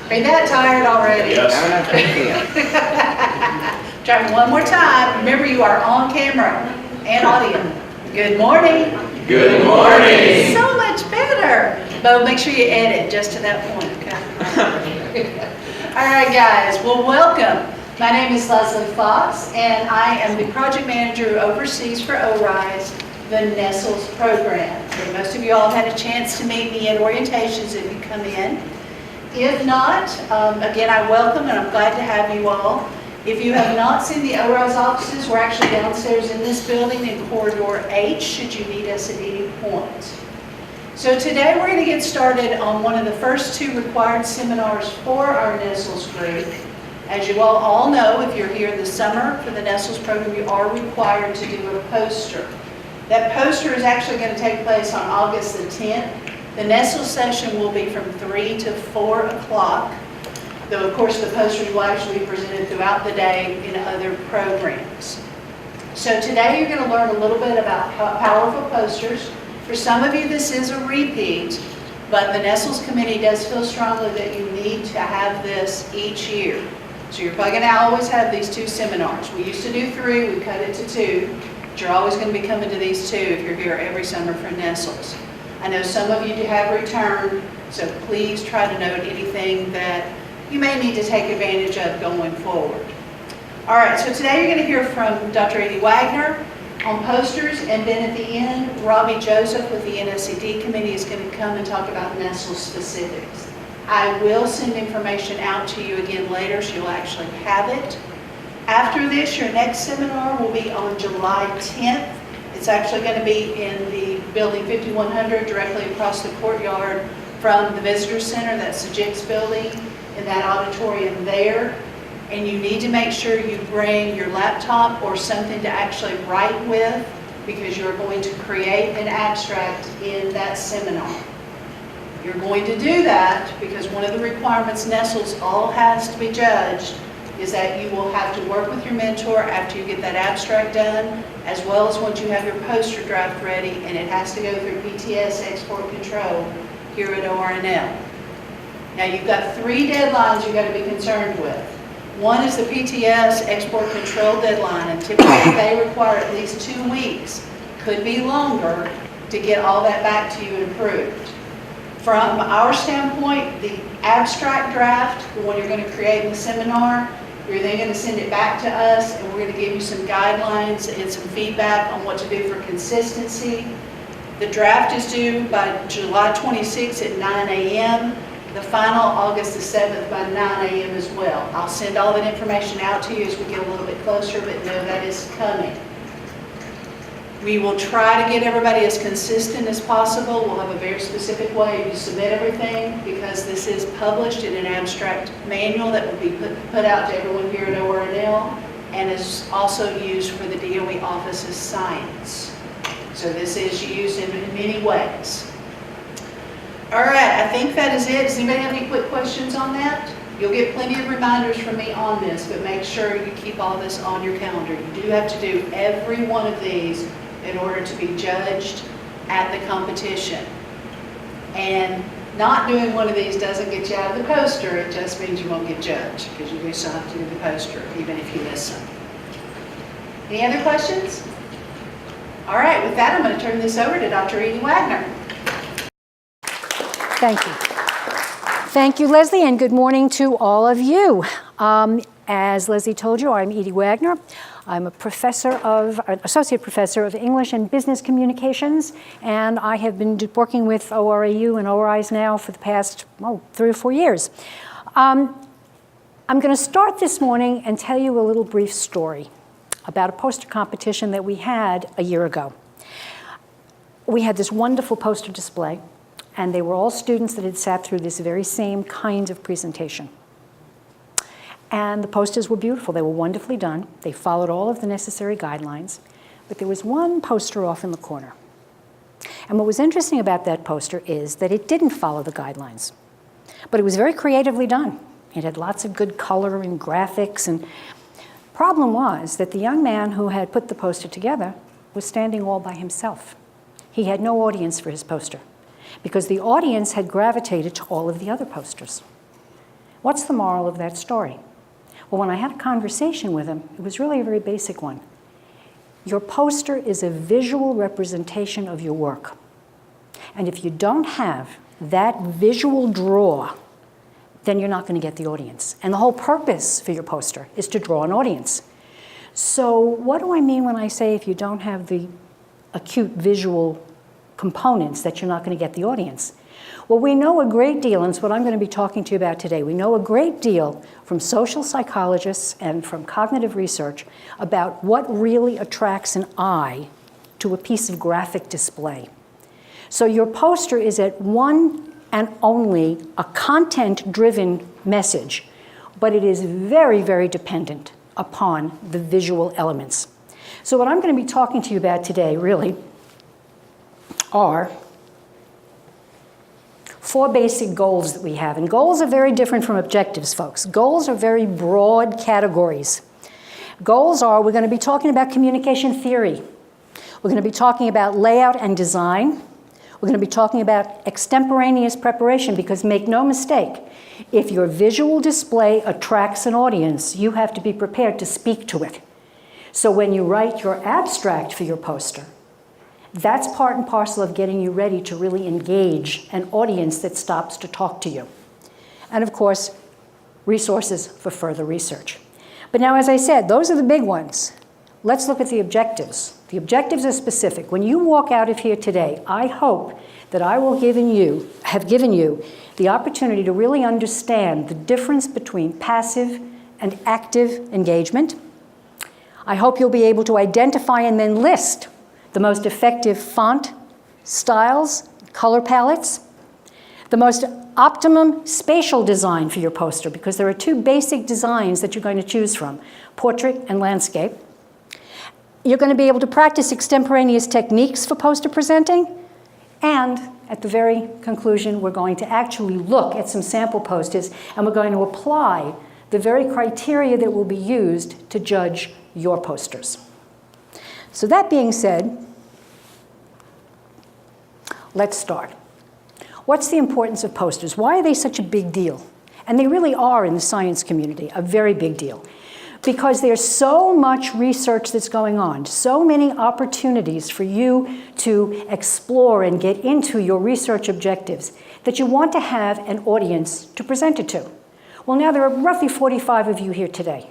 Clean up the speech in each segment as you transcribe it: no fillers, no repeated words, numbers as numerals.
Are you that tired already? Yes. Try one more time. Remember, you are on camera and audio. Good morning. Good morning. So much better. But make sure you edit just to that point, okay? All right, guys. Well, welcome. My name is Leslie Fox, and I am the project manager who oversees for ORISE the NESLS program. And most of you all had a chance to meet me at orientations if you come in. If not, again, I welcome and I'm glad to have you all. If you have not seen the ORISE offices, we're actually downstairs in this building in corridor H, should you need us at any point. So today we're going to get started on one of the first two required seminars for our NESLS group. As you all know, if you're here in the summer for the NESLS program, you are required to do a poster. That poster is actually going to take place on August the 10th. The NESLS session will be from 3 to 4 o'clock, though of course the posters will actually be presented throughout the day in other programs. So today you're going to learn a little bit about powerful posters. For some of you this is a repeat, but the NESLS committee does feel strongly that you need to have this each year. So you're probably going to always have these two seminars. We used to do 3, we cut it to 2. But you're always going to be coming to these 2 if you're here every summer for NESLS. I know some of you do have returned, so please try to note anything that you may need to take advantage of going forward. All right, so today you're going to hear from Dr. Edie Wagner on posters, and then at the end, Robbie Joseph with the NSCD committee is going to come and talk about NESLS specifics. I will send information out to you again later, so you'll actually have it. After this, your next seminar will be on July 10th. It's actually going to be in the building 5100, directly across the courtyard from the Visitor Center. That's the JIX building, in that auditorium there. And you need to make sure you bring your laptop or something to actually write with, because you're going to create an abstract in that seminar. You're going to do that because one of the requirements NESLS all has to be judged is that you will have to work with your mentor after you get that abstract done, as well as once you have your poster draft ready, and it has to go through PTS export control here at ORNL. Now you've got 3 deadlines you've got to be concerned with. One is the PTS export control deadline, and typically they require at least 2 weeks, could be longer, to get all that back to you and approved. From our standpoint, the abstract draft, the one you're going to create in the seminar, you're then going to send it back to us, and we're going to give you some guidelines and some feedback on what to do for consistency. The draft is due by July 26th at 9 a.m. The final August the 7th by 9 a.m. as well. I'll send all that information out to you as we get a little bit closer, but know that is coming. We will try to get everybody as consistent as possible. We'll have a very specific way to submit everything, because this is published in an abstract manual that will be put out to everyone here at ORNL, and is also used for the DOE office's science. So this is used in many ways. All right, I think that is it. Does anybody have any quick questions on that? You'll get plenty of reminders from me on this, but make sure you keep all this on your calendar. You do have to do every one of these in order to be judged at the competition. And not doing one of these doesn't get you out of the poster, it just means you won't get judged, because you do still have to do the poster, even if you miss them. Any other questions? All right, with that, I'm going to turn this over to Dr. Edie Wagner. Thank you. Thank you, Leslie, and good morning to all of you. As Leslie told you, I'm Edie Wagner. I'm an associate professor of English and Business Communications, and I have been working with ORAU and ORISE now for the past 3 or 4 years. I'm going to start this morning and tell you a little brief story about a poster competition that we had a year ago. We had this wonderful poster display, and they were all students that had sat through this very same kind of presentation. And the posters were beautiful. They were wonderfully done. They followed all of the necessary guidelines, but there was one poster off in the corner. And what was interesting about that poster is that it didn't follow the guidelines, but it was very creatively done. It had lots of good color and graphics, and problem was that the young man who had put the poster together was standing all by himself. He had no audience for his poster, because the audience had gravitated to all of the other posters. What's the moral of that story? Well, when I had a conversation with him, it was really a very basic one. Your poster is a visual representation of your work. And if you don't have that visual draw, then you're not going to get the audience. And the whole purpose for your poster is to draw an audience. So what do I mean when I say if you don't have the acute visual components that you're not going to get the audience? Well, we know a great deal, and it's what I'm going to be talking to you about today. We know a great deal from social psychologists and from cognitive research about what really attracts an eye to a piece of graphic display. So your poster is at one and only a content-driven message, but it is very, very dependent upon the visual elements. So what I'm going to be talking to you about today really are 4 basic goals that we have. And goals are very different from objectives, folks. Goals are very broad categories. Goals are, we're going to be talking about communication theory. We're going to be talking about layout and design. We're going to be talking about extemporaneous preparation, because make no mistake, if your visual display attracts an audience, you have to be prepared to speak to it. So when you write your abstract for your poster, that's part and parcel of getting you ready to really engage an audience that stops to talk to you. And of course, resources for further research. But now, as I said, those are the big ones. Let's look at the objectives. The objectives are specific. When you walk out of here today, I hope that I will have given you the opportunity to really understand the difference between passive and active engagement. I hope you'll be able to identify and then list the most effective font, styles, color palettes, the most optimum spatial design for your poster, because there are 2 basic designs that you're going to choose from, portrait and landscape. You're going to be able to practice extemporaneous techniques for poster presenting, and at the very conclusion, we're going to actually look at some sample posters, and we're going to apply the very criteria that will be used to judge your posters. So that being said, let's start. What's the importance of posters? Why are they such a big deal? And they really are in the science community, a very big deal. Because there's so much research that's going on, so many opportunities for you to explore and get into your research objectives, that you want to have an audience to present it to. Well, now there are roughly 45 of you here today.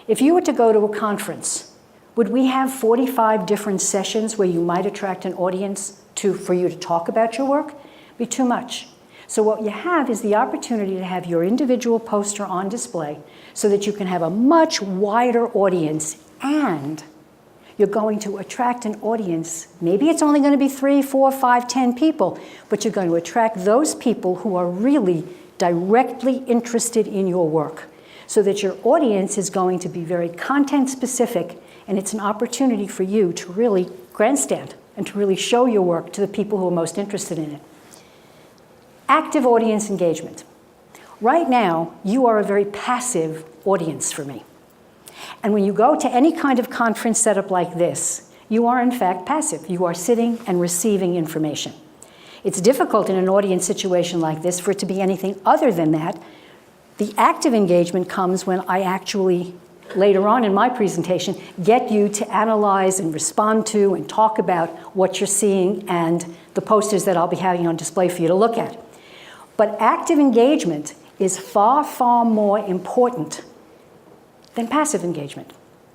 If you were to go to a conference, would we have 45 different sessions where you might attract an audience for you to talk about your work? It'd be too much. So what you have is the opportunity to have your individual poster on display so that you can have a much wider audience, and you're going to attract an audience. Maybe it's only going to be 3, 4, 5, 10 people, but you're going to attract those people who are really directly interested in your work, so that your audience is going to be very content specific, and it's an opportunity for you to really grandstand and to really show your work to the people who are most interested in it. Active audience engagement. Right now, you are a very passive audience for me. And when you go to any kind of conference setup like this, you are in fact passive. You are sitting and receiving information. It's difficult in an audience situation like this for it to be anything other than that. The active engagement comes when I actually, later on in my presentation, get you to analyze and respond to and talk about what you're seeing and the posters that I'll be having on display for you to look at. But active engagement is far, far more important than passive engagement,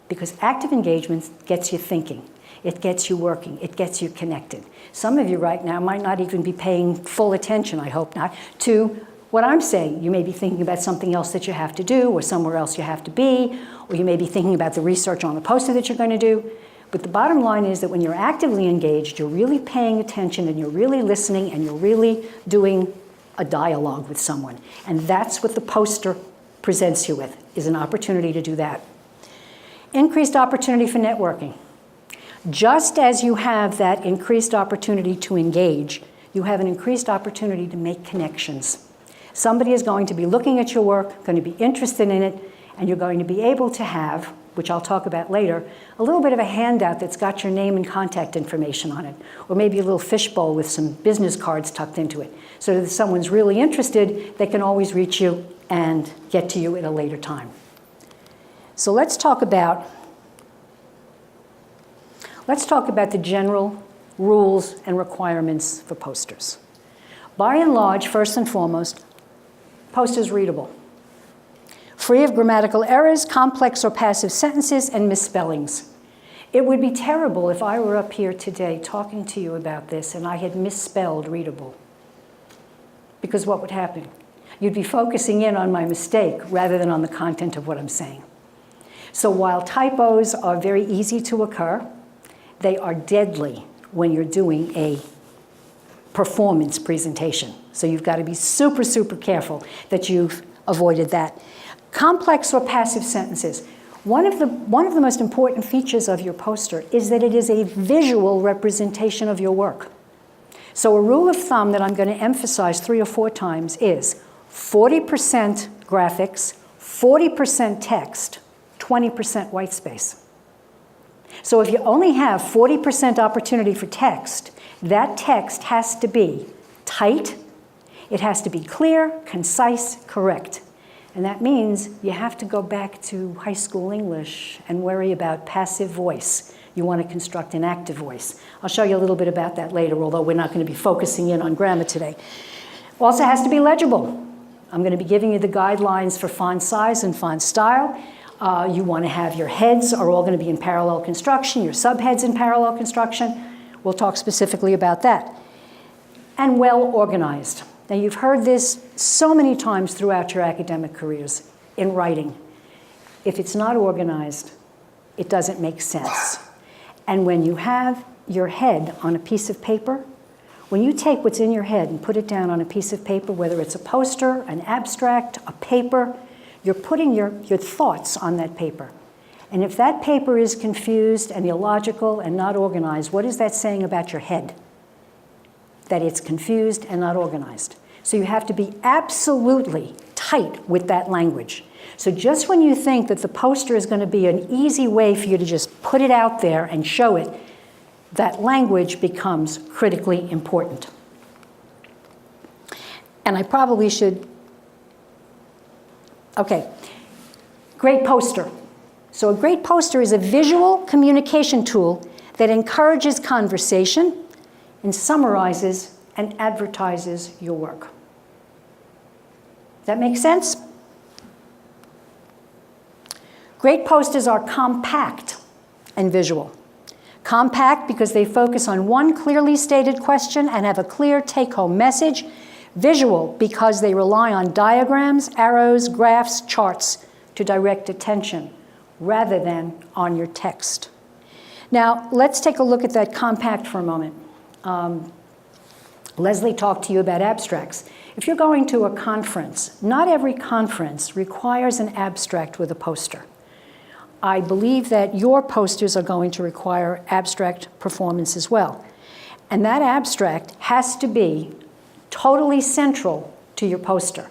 because active engagement gets you thinking. It gets you working. It gets you connected. Some of you right now might not even be paying full attention, I hope not, to what I'm saying. You may be thinking about something else that you have to do, or somewhere else you have to be, or you may be thinking about the research on the poster that you're going to do. But the bottom line is that when you're actively engaged, you're really paying attention, and you're really listening, and you're really doing a dialogue with someone. And that's what the poster presents you with, is an opportunity to do that. Increased opportunity for networking. Just as you have that increased opportunity to engage, you have an increased opportunity to make connections. Somebody is going to be looking at your work, going to be interested in it, and you're going to be able to have, which I'll talk about later, a little bit of a handout that's got your name and contact information on it, or maybe a little fishbowl with some business cards tucked into it, so that if someone's really interested, they can always reach you and get to you at a later time. So let's talk about the general rules and requirements for posters. By and large, first and foremost, posters readable, free of grammatical errors, complex or passive sentences, and misspellings. It would be terrible if I were up here today talking to you about this and I had misspelled readable. Because what would happen? You'd be focusing in on my mistake rather than on the content of what I'm saying. So while typos are very easy to occur, they are deadly when you're doing a performance presentation. So you've got to be super, super careful that you've avoided that. Complex or passive sentences. One of the most important features of your poster is that it is a visual representation of your work. So a rule of thumb that I'm going to emphasize 3 or 4 times is 40% graphics, 40% text, 20% white space. So if you only have 40% opportunity for text, that text has to be tight, it has to be clear, concise, correct. And that means you have to go back to high school English and worry about passive voice. You want to construct an active voice. I'll show you a little bit about that later, although we're not going to be focusing in on grammar today. Also has to be legible. I'm going to be giving you the guidelines for font size and font style. You want to have your heads are all going to be in parallel construction, your subheads in parallel construction. We'll talk specifically about that. And well organized. Now you've heard this so many times throughout your academic careers in writing. If it's not organized, it doesn't make sense. And when you have your head on a piece of paper, when you take what's in your head and put it down on a piece of paper, whether it's a poster, an abstract, a paper, you're putting your thoughts on that paper. And if that paper is confused and illogical and not organized, what is that saying about your head? That it's confused and not organized. So you have to be absolutely tight with that language. So just when you think that the poster is going to be an easy way for you to just put it out there and show it, that language becomes critically important. And I probably should, okay, great poster. So a great poster is a visual communication tool that encourages conversation and summarizes and advertises your work. Does that make sense? Great posters are compact and visual. Compact because they focus on one clearly stated question and have a clear take-home message. Visual because they rely on diagrams, arrows, graphs, charts to direct attention rather than on your text. Now, let's take a look at that compact for a moment. Leslie talked to you about abstracts. If you're going to a conference, not every conference requires an abstract with a poster. I believe that your posters are going to require abstract performance as well. And that abstract has to be totally central to your poster.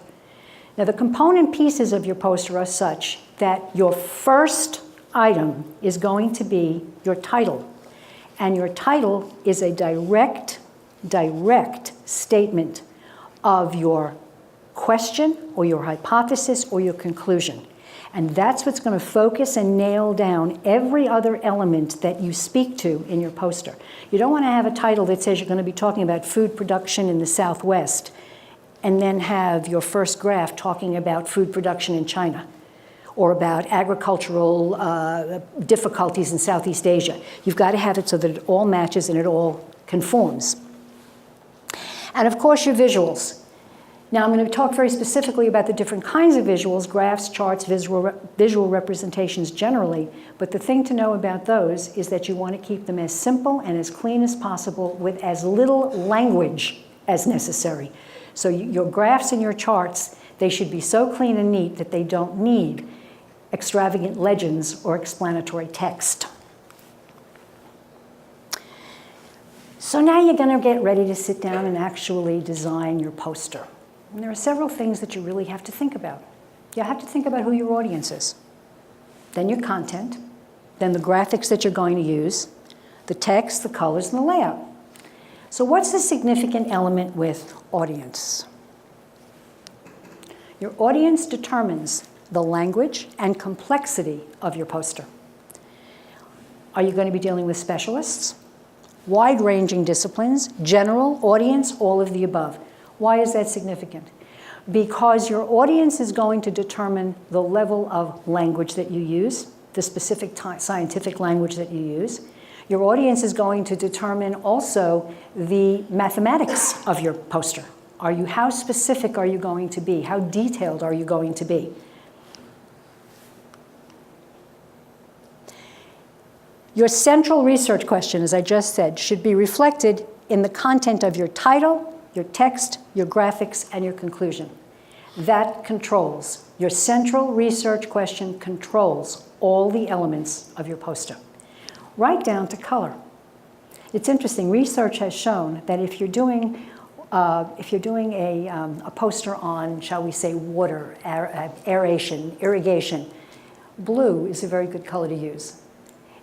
Now, the component pieces of your poster are such that your first item is going to be your title. And your title is a direct statement of your question or your hypothesis or your conclusion. And that's what's going to focus and nail down every other element that you speak to in your poster. You don't want to have a title that says you're going to be talking about food production in the Southwest and then have your first graph talking about food production in China or about agricultural difficulties in Southeast Asia. You've got to have it so that it all matches and it all conforms. And of course, your visuals. Now, I'm going to talk very specifically about the different kinds of visuals, graphs, charts, visual representations generally, but the thing to know about those is that you want to keep them as simple and as clean as possible with as little language as necessary. So your graphs and your charts, they should be so clean and neat that they don't need extravagant legends or explanatory text. So now you're going to get ready to sit down and actually design your poster. And there are several things that you really have to think about. You have to think about who your audience is, then your content, then the graphics that you're going to use, the text, the colors, and the layout. So what's the significant element with audience? Your audience determines the language and complexity of your poster. Are you going to be dealing with specialists, wide-ranging disciplines, general, audience, all of the above? Why is that significant? Because your audience is going to determine the level of language that you use, the specific scientific language that you use. Your audience is going to determine also the mathematics of your poster. How specific are you going to be? How detailed are you going to be? Your central research question, as I just said, should be reflected in the content of your title, your text, your graphics, and your conclusion. That controls. Your central research question controls all the elements of your poster, right down to color. It's interesting. Research has shown that if you're doing a poster on, shall we say, water, aeration, irrigation, blue is a very good color to use.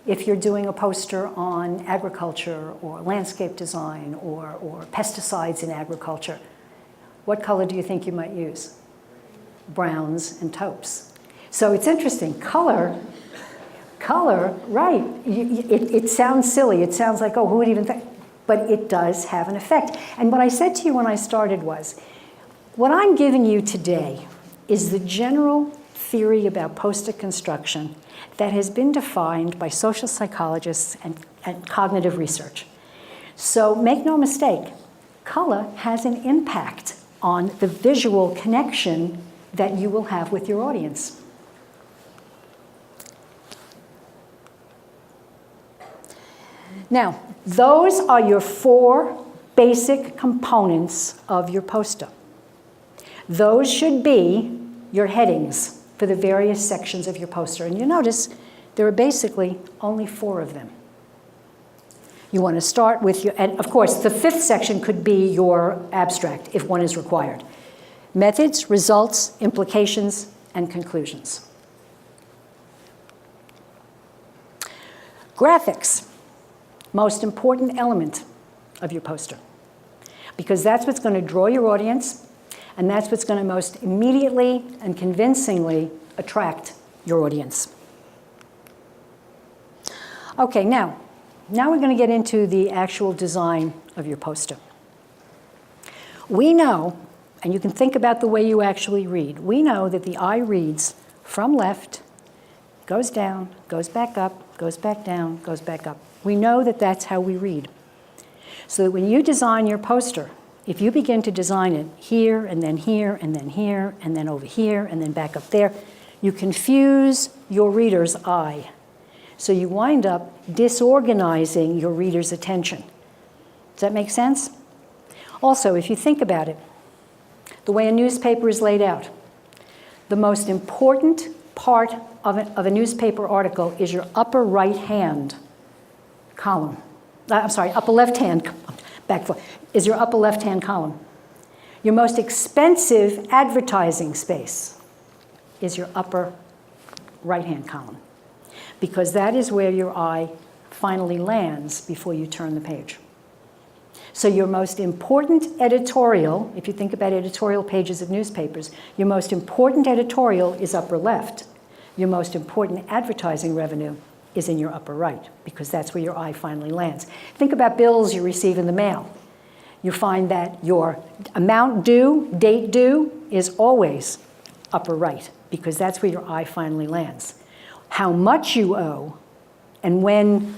If you're doing a poster on agriculture or landscape design or pesticides in agriculture, what color do you think you might use? Browns and taupes. So it's interesting. Color, right. It sounds silly. It sounds like, oh, who would even think? But it does have an effect. And what I said to you when I started was, what I'm giving you today is the general theory about poster construction that has been defined by social psychologists and cognitive research. So make no mistake, color has an impact on the visual connection that you will have with your audience. Now, those are your 4 basic components of your poster. Those should be your headings for the various sections of your poster. And you notice there are basically only 4 of them. You want to start with your, and of course, the 5th section could be your abstract if one is required. Methods, results, implications, and conclusions. Graphics, most important element of your poster, because that's what's going to draw your audience, and that's what's going to most immediately and convincingly attract your audience. Okay, now we're going to get into the actual design of your poster. We know, and you can think about the way you actually read, we know that the eye reads from left, goes down, goes back up, goes back down, goes back up. We know that that's how we read. So that when you design your poster, if you begin to design it here, and then here, and then here, and then over here, and then back up there, you confuse your reader's eye. So you wind up disorganizing your reader's attention. Does that make sense? Also, if you think about it, the way a newspaper is laid out, the most important part of a newspaper article is your upper right-hand column. Upper left-hand, is your upper left-hand column. Your most expensive advertising space is your upper right-hand column, because that is where your eye finally lands before you turn the page. So your most important editorial, if you think about editorial pages of newspapers, your most important editorial is upper left. Your most important advertising revenue is in your upper right, because that's where your eye finally lands. Think about bills you receive in the mail. You find that your amount due, date due, is always upper right, because that's where your eye finally lands. How much you owe and when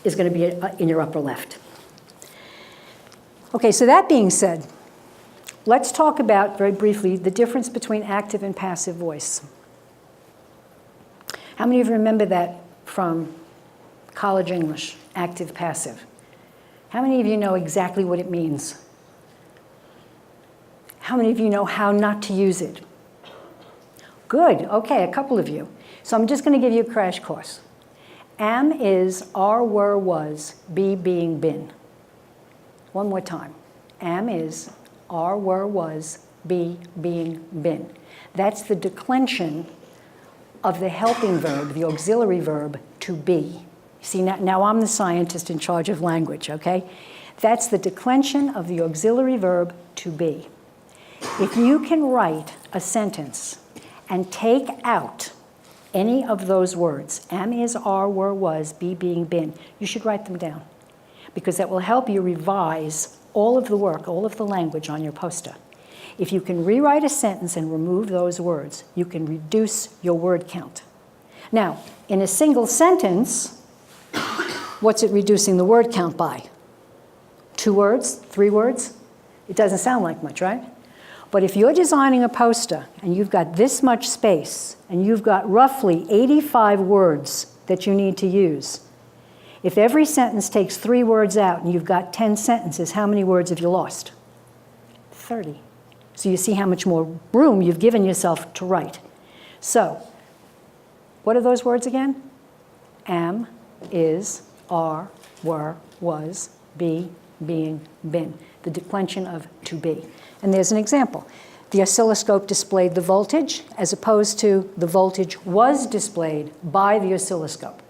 is going to be in your upper left. Okay, so that being said, let's talk about, very briefly, the difference between active and passive voice. How many of you remember that from college English, active, passive? How many of you know exactly what it means? How many of you know how not to use it? Good, okay, a couple of you. So I'm just going to give you a crash course. Am is, are, were, was, be, being, been. One more time. Am is, are, were, was, be, being, been. That's the declension of the helping verb, the auxiliary verb, to be. See, now I'm the scientist in charge of language, okay? That's the declension of the auxiliary verb, to be. If you can write a sentence and take out any of those words, am, is, are, were, was, be, being, been, you should write them down, because that will help you revise all of the work, all of the language on your poster. If you can rewrite a sentence and remove those words, you can reduce your word count. Now, in a single sentence, what's it reducing the word count by? 2 words? 3 words? It doesn't sound like much, right? But if you're designing a poster and you've got this much space and you've got roughly 85 words that you need to use, if every sentence takes 3 words out and you've got 10 sentences, how many words have you lost? 30. So you see how much more room you've given yourself to write. So, what are those words again? Am, is, are, were, was, be, being, been. The declension of to be. And there's an example. The oscilloscope displayed the voltage as opposed to the voltage was displayed by the oscilloscope.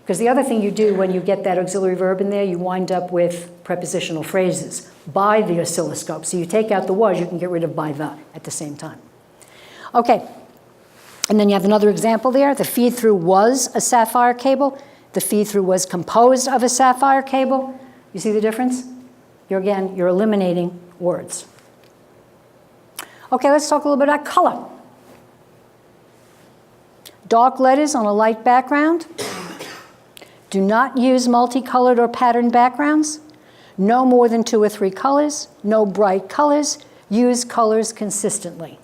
Because the other thing you do when you get that auxiliary verb in there, you wind up with prepositional phrases. By the oscilloscope. So you take out the was, you can get rid of by the at the same time. Okay. And then you have another example there. The feed-through was a sapphire cable. The feed-through was composed of a sapphire cable. You see the difference? You're eliminating words. Okay, let's talk a little bit about color. Dark letters on a light background. Do not use multicolored or patterned backgrounds. No more than 2 or 3 colors. No bright colors. Use colors consistently.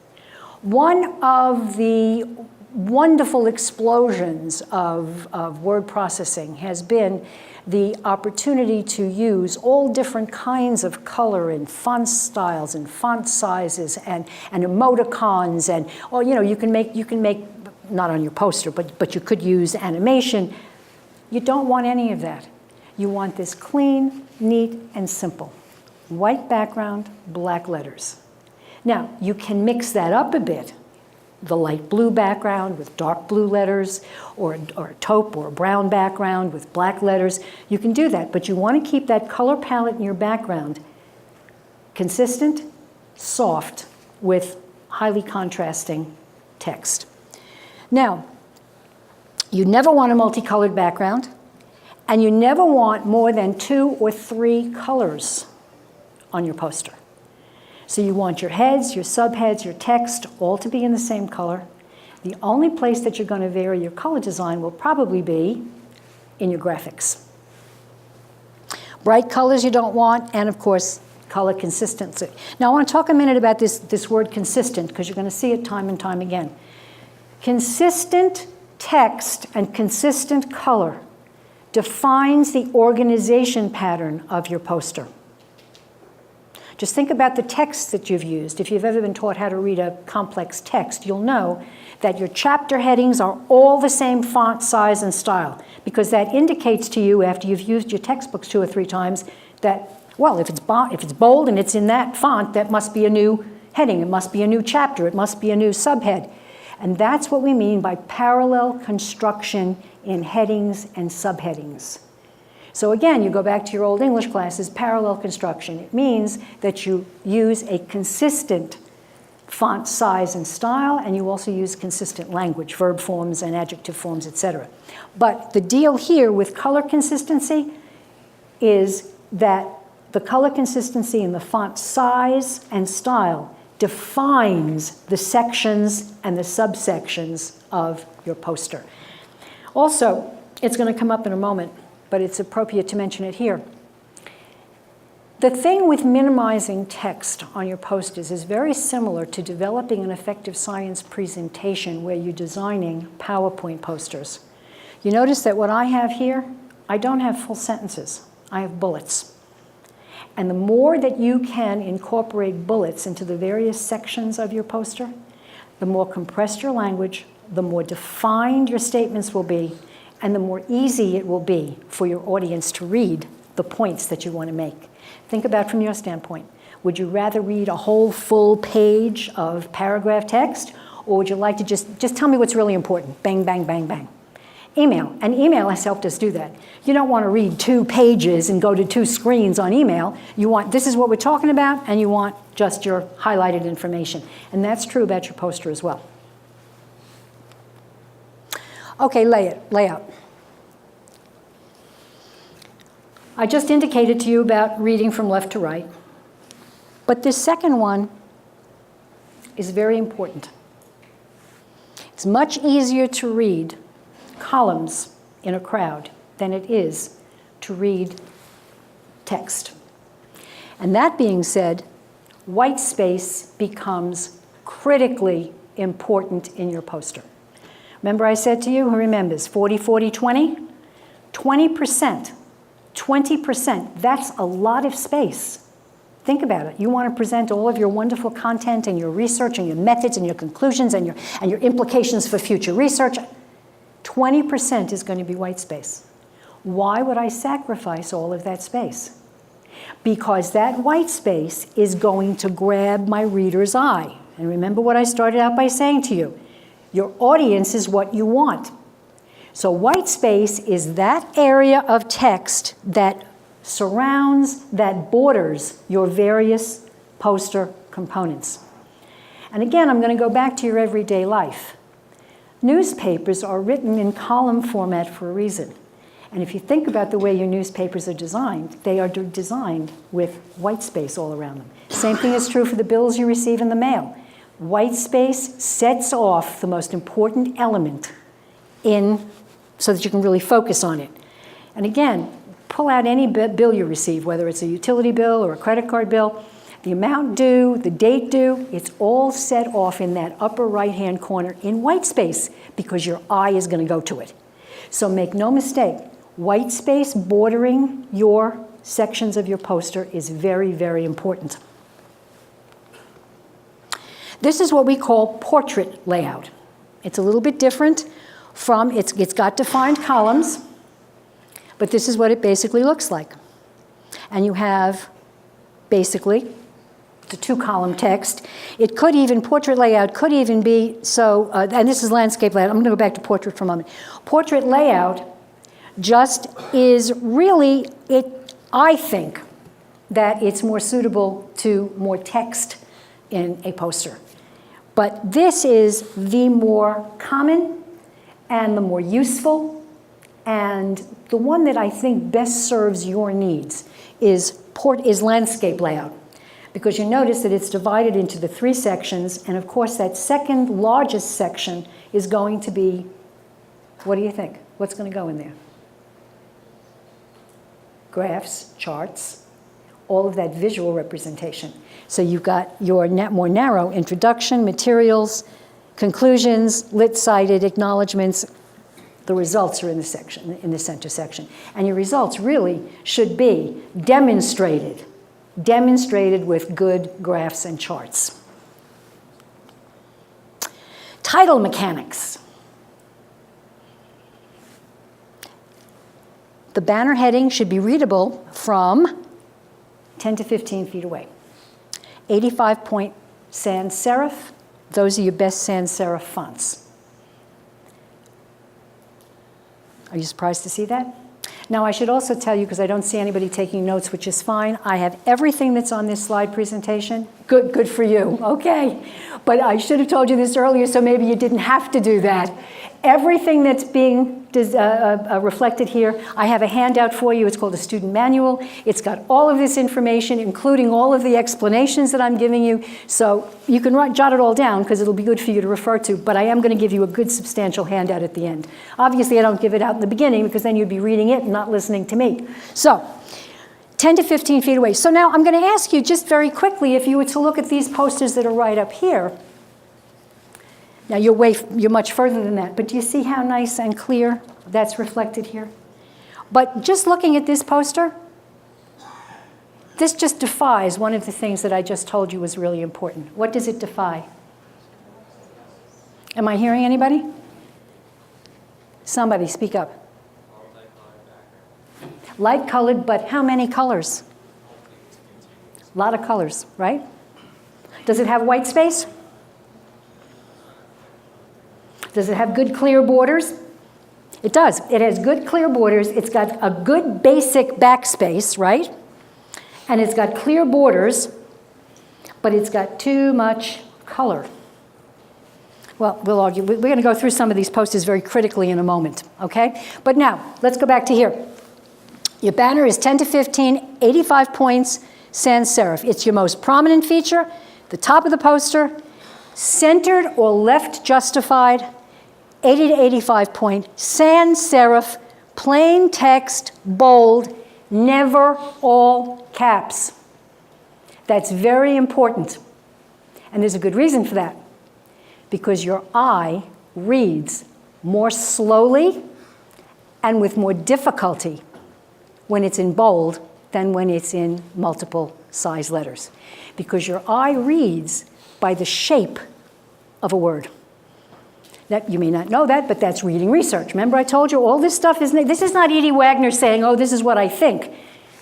One of the wonderful explosions of word processing has been the opportunity to use all different kinds of color and font styles and font sizes and emoticons and, or you can make not on your poster, but you could use animation. You don't want any of that. You want this clean, neat, and simple. White background, black letters. Now, you can mix that up a bit. The light blue background with dark blue letters, or a taupe or a brown background with black letters. You can do that, but you want to keep that color palette in your background consistent, soft, with highly contrasting text. Now, you never want a multicolored background, and you never want more than 2 or 3 colors on your poster. So you want your heads, your subheads, your text all to be in the same color. The only place that you're going to vary your color design will probably be in your graphics. Bright colors you don't want, and of course, color consistency. Now I want to talk a minute about this word consistent, because you're going to see it time and time again. Consistent text and consistent color defines the organization pattern of your poster. Just think about the text that you've used. If you've ever been taught how to read a complex text, you'll know that your chapter headings are all the same font size and style, because that indicates to you, after you've used your textbooks 2 or 3 times, that, well, if it's bold and it's in that font, that must be a new heading, it must be a new chapter, it must be a new subhead. And that's what we mean by parallel construction in headings and subheadings. So again, you go back to your old English classes, parallel construction. It means that you use a consistent font size and style, and you also use consistent language, verb forms and adjective forms, etc. But the deal here with color consistency is that the color consistency in the font size and style defines the sections and the subsections of your poster. Also, it's going to come up in a moment, but it's appropriate to mention it here. The thing with minimizing text on your posters is very similar to developing an effective science presentation where you're designing PowerPoint posters. You notice that what I have here, I don't have full sentences. I have bullets. And the more that you can incorporate bullets into the various sections of your poster, the more compressed your language, the more defined your statements will be, and the more easy it will be for your audience to read the points that you want to make. Think about from your standpoint. Would you rather read a whole full page of paragraph text, or would you like to just tell me what's really important? Bang, bang, bang, bang. Email. And email has helped us do that. You don't want to read 2 pages and go to 2 screens on email. You want, this is what we're talking about, and you want just your highlighted information. And that's true about your poster as well. Okay, layout. I just indicated to you about reading from left to right. But this second one is very important. It's much easier to read columns in a crowd than it is to read text. And that being said, white space becomes critically important in your poster. Remember I said to you, who remembers, 40, 40, 20? 20%. 20%, that's a lot of space. Think about it. You want to present all of your wonderful content and your research and your methods and your conclusions and your implications for future research. 20% is going to be white space. Why would I sacrifice all of that space? Because that white space is going to grab my reader's eye. And remember what I started out by saying to you. Your audience is what you want. So white space is that area of text that surrounds, that borders your various poster components. And again, I'm going to go back to your everyday life. Newspapers are written in column format for a reason. And if you think about the way your newspapers are designed, they are designed with white space all around them. Same thing is true for the bills you receive in the mail. White space sets off the most important element so that you can really focus on it. And again, pull out any bill you receive, whether it's a utility bill or a credit card bill, the amount due, the date due, it's all set off in that upper right-hand corner in white space because your eye is going to go to it. So make no mistake, white space bordering your sections of your poster is very, very important. This is what we call portrait layout. It's a little bit different from, it's got defined columns, but this is what it basically looks like. And you have basically the 2-column text. It could even, portrait layout could even be so, and this is landscape layout. I'm going to go back to portrait for a moment. Portrait layout just is really, I think that it's more suitable to more text in a poster. But this is the more common and the more useful, and the one that I think best serves your needs is landscape layout. Because you notice that it's divided into the 3 sections, and of course that second largest section is going to be, what do you think? What's going to go in there? Graphs, charts, all of that visual representation. So you've got your more narrow introduction, materials, conclusions, lit cited, acknowledgments. The results are in the center section. And your results really should be demonstrated with good graphs and charts. Title mechanics. The banner heading should be readable from 10 to 15 feet away. 85-point sans serif. Those are your best sans serif fonts. Are you surprised to see that? Now, I should also tell you, because I don't see anybody taking notes, which is fine, I have everything that's on this slide presentation. Good for you, okay. But I should have told you this earlier, so maybe you didn't have to do that. Everything that's being reflected here, I have a handout for you. It's called a student manual. It's got all of this information, including all of the explanations that I'm giving you. So you can jot it all down because it'll be good for you to refer to, but I am going to give you a good substantial handout at the end. Obviously, I don't give it out in the beginning because then you'd be reading it and not listening to me. So 10 to 15 feet away. So now I'm going to ask you just very quickly, if you were to look at these posters that are right up here. Now you're much further than that, but do you see how nice and clear that's reflected here? But just looking at this poster, this just defies one of the things that I just told you was really important. What does it defy? Am I hearing anybody? Somebody speak up. Light colored, but how many colors? A lot of colors, right? Does it have white space? Does it have good clear borders? It does. It has good clear borders. It's got a good basic backspace, right? And it's got clear borders, but it's got too much color. Well, we'll argue. We're going to go through some of these posters very critically in a moment, okay? But now, let's go back to here. Your banner is 10 to 15, 85 points, sans serif. It's your most prominent feature, the top of the poster, centered or left justified, 80 to 85 point, sans serif, plain text, bold, never all caps. That's very important. And there's a good reason for that. Because your eye reads more slowly and with more difficulty when it's in bold than when it's in multiple size letters. Because your eye reads by the shape of a word. That, you may not know that, but that's reading research. Remember I told you all this stuff this is not Edie Wagner saying, oh, this is what I think.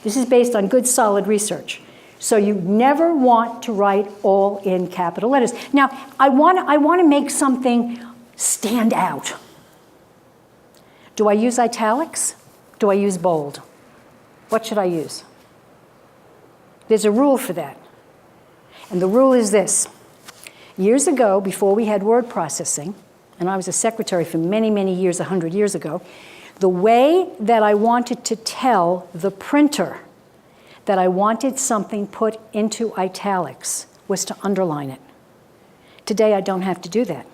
This is based on good, solid research. So you never want to write all in capital letters. Now, I want to make something stand out. Do I use italics? Do I use bold? What should I use? There's a rule for that. And the rule is this. Years ago, before we had word processing, and I was a secretary for many, many years, 100 years ago, the way that I wanted to tell the printer that I wanted something put into italics was to underline it. Today, I don't have to do that.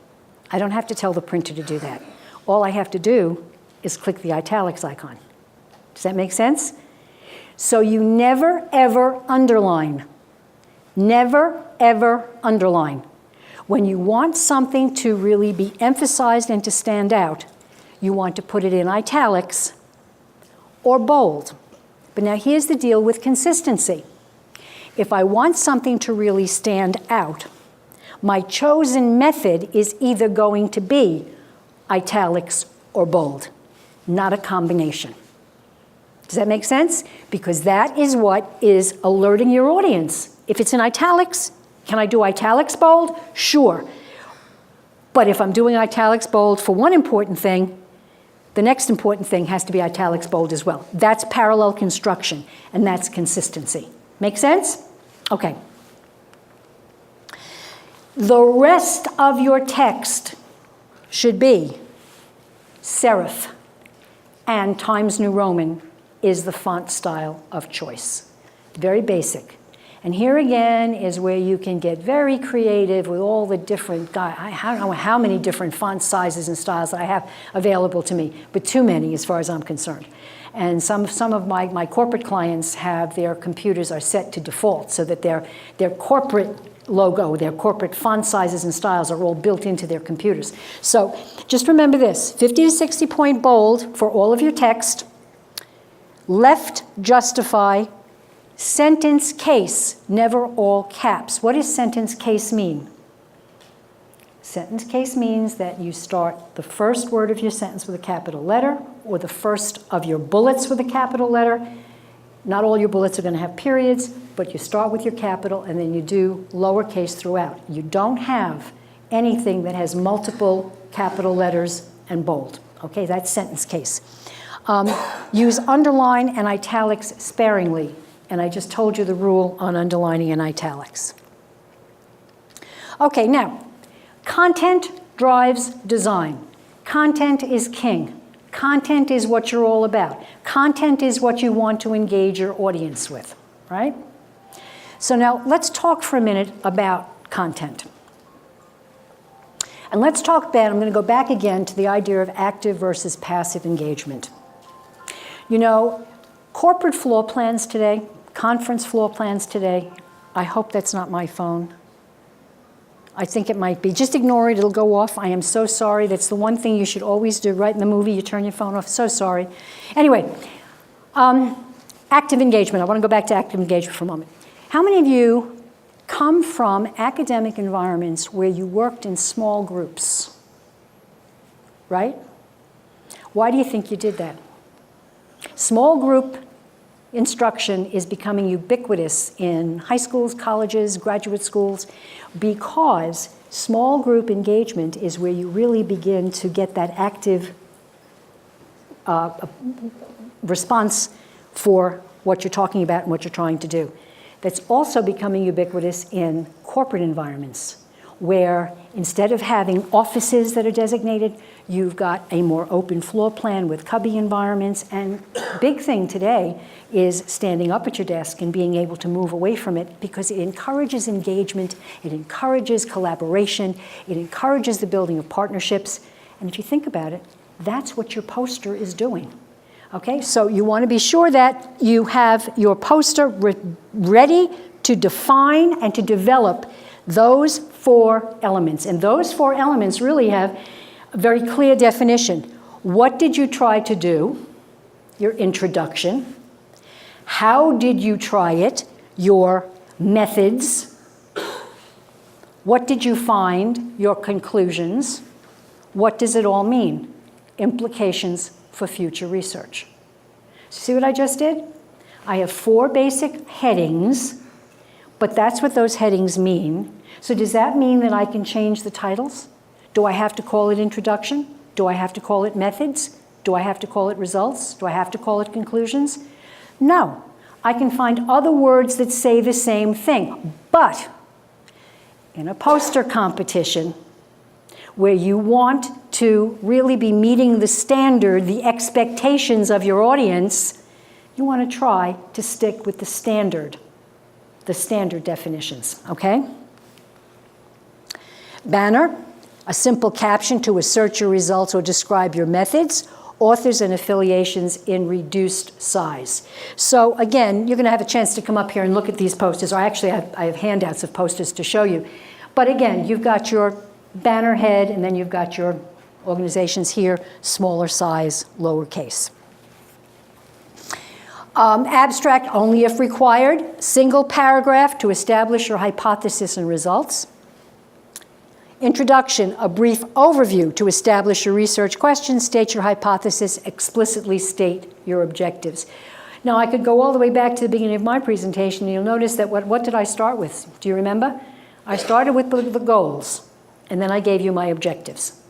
I don't have to tell the printer to do that. All I have to do is click the italics icon. Does that make sense? So you never, ever underline. Never, ever underline. When you want something to really be emphasized and to stand out, you want to put it in italics or bold. But now here's the deal with consistency. If I want something to really stand out, my chosen method is either going to be italics or bold, not a combination. Does that make sense? Because that is what is alerting your audience. If it's in italics, can I do italics bold? Sure. But if I'm doing italics bold for one important thing, the next important thing has to be italics bold as well. That's parallel construction, and that's consistency. Make sense? Okay. The rest of your text should be serif, and Times New Roman is the font style of choice. Very basic. And here again is where you can get very creative with all the different, I don't know how many different font sizes and styles that I have available to me, but too many as far as I'm concerned. And some of my corporate clients have their computers are set to default so that their corporate logo, their corporate font sizes and styles are all built into their computers. So just remember this, 50 to 60 point bold for all of your text, left justify, sentence case, never all caps. What does sentence case mean? Sentence case means that you start the first word of your sentence with a capital letter, or the first of your bullets with a capital letter. Not all your bullets are going to have periods, but you start with your capital and then you do lowercase throughout. You don't have anything that has multiple capital letters and bold. Okay, that's sentence case. Use underline and italics sparingly. And I just told you the rule on underlining and italics. Okay, now, content drives design. Content is king. Content is what you're all about. Content is what you want to engage your audience with, right? So now let's talk for a minute about content. And let's talk about, I'm going to go back again to the idea of active versus passive engagement. You know, corporate floor plans today, conference floor plans today, I hope that's not my phone. I think it might be. Just ignore it, it'll go off. I am so sorry. That's the one thing you should always do, right in the movie, you turn your phone off. So sorry. Anyway, active engagement. I want to go back to active engagement for a moment. How many of you come from academic environments where you worked in small groups, right? Why do you think you did that? Small group instruction is becoming ubiquitous in high schools, colleges, graduate schools, because small group engagement is where you really begin to get that active response for what you're talking about and what you're trying to do. that's also becoming ubiquitous in corporate environments, where instead of having offices that are designated, you've got a more open floor plan with cubby environments. And big thing today is standing up at your desk and being able to move away from it, because it encourages engagement, it encourages collaboration, it encourages the building of partnerships. And if you think about it, that's what your poster is doing. Okay, so you want to be sure that you have your poster ready to define and to develop those 4 elements. And those 4 elements really have a very clear definition. What did you try to do? Your introduction. How did you try it? Your methods. What did you find? Your conclusions. What does it all mean? Implications for future research. See what I just did? I have 4 basic headings, but that's what those headings mean. So does that mean that I can change the titles? Do I have to call it introduction? Do I have to call it methods? Do I have to call it results? Do I have to call it conclusions? No. I can find other words that say the same thing. But in a poster competition, where you want to really be meeting the standard, the expectations of your audience, you want to try to stick with the standard definitions, okay? Banner, a simple caption to assert your results or describe your methods. Authors and affiliations in reduced size. So again, you're going to have a chance to come up here and look at these posters. Or actually, I have handouts of posters to show you. But again, you've got your banner head, and then you've got your organizations here, smaller size, lowercase. Abstract only if required. Single paragraph to establish your hypothesis and results. Introduction, a brief overview to establish your research questions, state your hypothesis, explicitly state your objectives. Now, I could go all the way back to the beginning of my presentation, and you'll notice that what did I start with? Do you remember? I started with the goals, and then I gave you my objectives.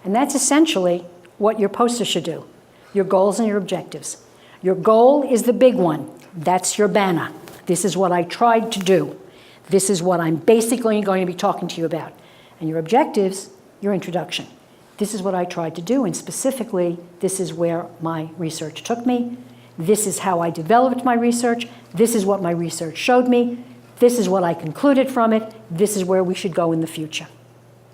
And that's essentially what your poster should do, your goals and your objectives. Your goal is the big one. That's your banner. This is what I tried to do. This is what I'm basically going to be talking to you about. And your objectives, your introduction. This is what I tried to do, and specifically, this is where my research took me. This is how I developed my research. This is what my research showed me. This is what I concluded from it. This is where we should go in the future.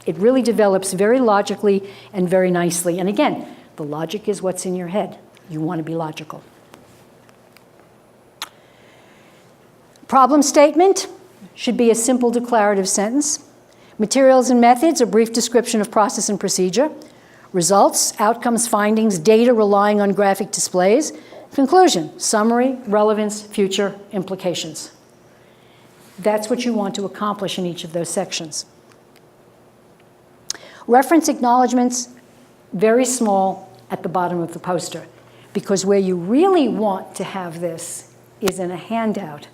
It really develops very logically and very nicely. And again, the logic is what's in your head. You want to be logical. Problem statement should be a simple declarative sentence. Materials and methods, a brief description of process and procedure. Results, outcomes, findings, data relying on graphic displays. Conclusion, summary, relevance, future implications. That's what you want to accomplish in each of those sections. Reference acknowledgments, very small at the bottom of the poster, because where you really want to have this is in a handout,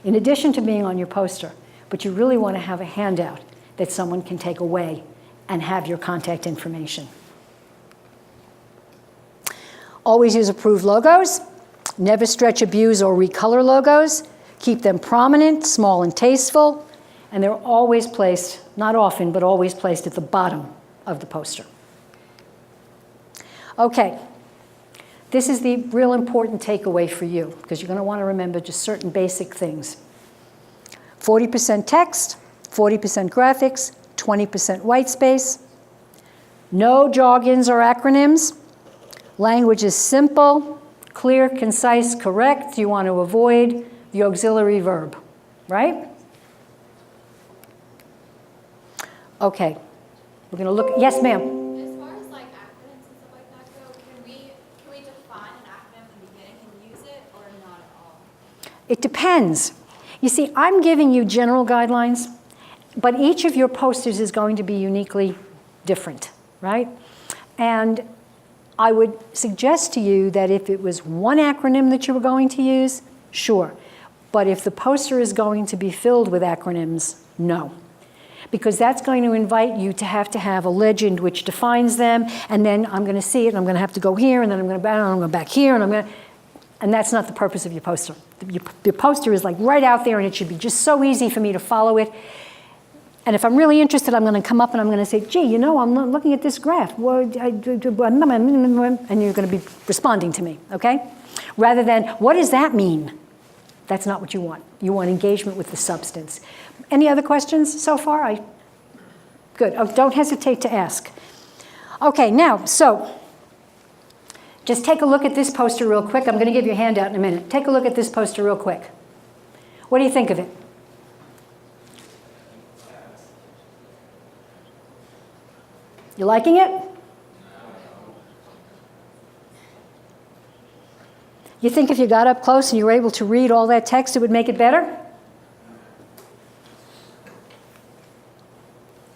in addition to being on your poster, but you really want to have a handout that someone can take away and have your contact information. Always use approved logos. Never stretch, abuse, or recolor logos. Keep them prominent, small, and tasteful. And they're always placed, not often, but always placed at the bottom of the poster. Okay, this is the real important takeaway for you, because you're going to want to remember just certain basic things. 40% text, 40% graphics, 20% white space. No jargons or acronyms. Language is simple, clear, concise, correct. You want to avoid the auxiliary verb, right? Okay, we're going to look. Yes, ma'am. As far as like acronyms and stuff like that go, can we define an acronym from the beginning and use it, or not at all? It depends. You see, I'm giving you general guidelines, but each of your posters is going to be uniquely different, right? And I would suggest to you that if it was one acronym that you were going to use, sure. But if the poster is going to be filled with acronyms, no. Because that's going to invite you to have a legend which defines them, and then I'm going to see it, and I'm going to have to go here, and then I'm going to go back here, and And that's not the purpose of your poster. Your poster is like right out there, and it should be just so easy for me to follow it. And if I'm really interested, I'm going to come up and I'm going to say, gee, you know, I'm looking at this graph. And you're going to be responding to me, okay? Rather than, what does that mean? That's not what you want. You want engagement with the substance. Any other questions so far? Good. Oh, don't hesitate to ask. Okay, now, so just take a look at this poster real quick. I'm going to give you a handout in a minute. Take a look at this poster real quick. What do you think of it? You liking it? You think if you got up close and you were able to read all that text, it would make it better?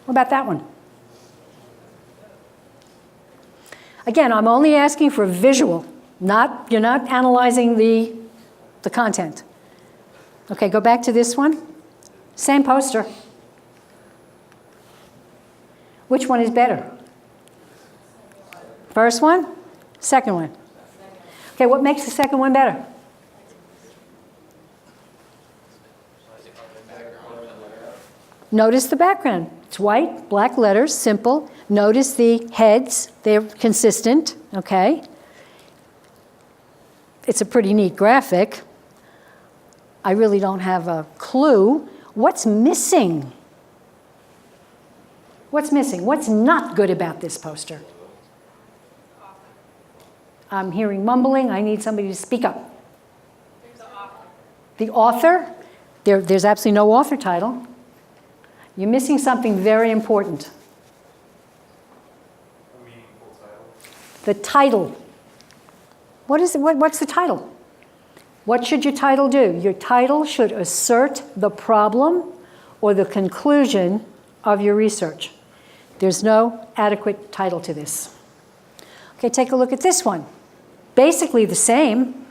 What about that one? Again, I'm only asking for a visual, you're not analyzing the content. Okay, go back to this one. Same poster. Which one is better? First one? Second one? Okay, what makes the second one better? Notice the background. It's white, black letters, simple. Notice the heads, they're consistent, okay? It's a pretty neat graphic. I really don't have a clue. What's missing? What's missing? What's not good about this poster? I'm hearing mumbling. I need somebody to speak up. The author? There's absolutely no author title. You're missing something very important. A meaningful title. The title. What is it? What's the title? What should your title do? Your title should assert the problem or the conclusion of your research. There's no adequate title to this. Okay, take a look at this one. Basically the same.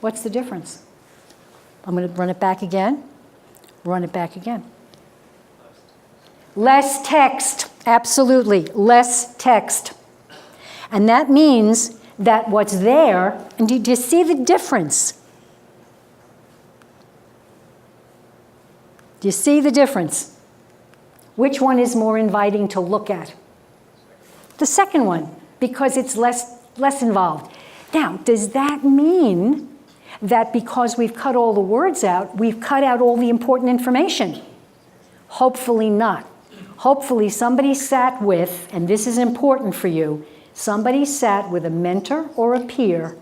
What's the difference? I'm going to run it back again. Run it back again. Less text. Absolutely, less text. And that means that what's there, and do you see the difference? Do you see the difference? Which one is more inviting to look at? The second one, because it's less involved. Now, does that mean that because we've cut all the words out, we've cut out all the important information? Hopefully not. Hopefully somebody sat with, and this is important for you, somebody sat with a mentor or a peer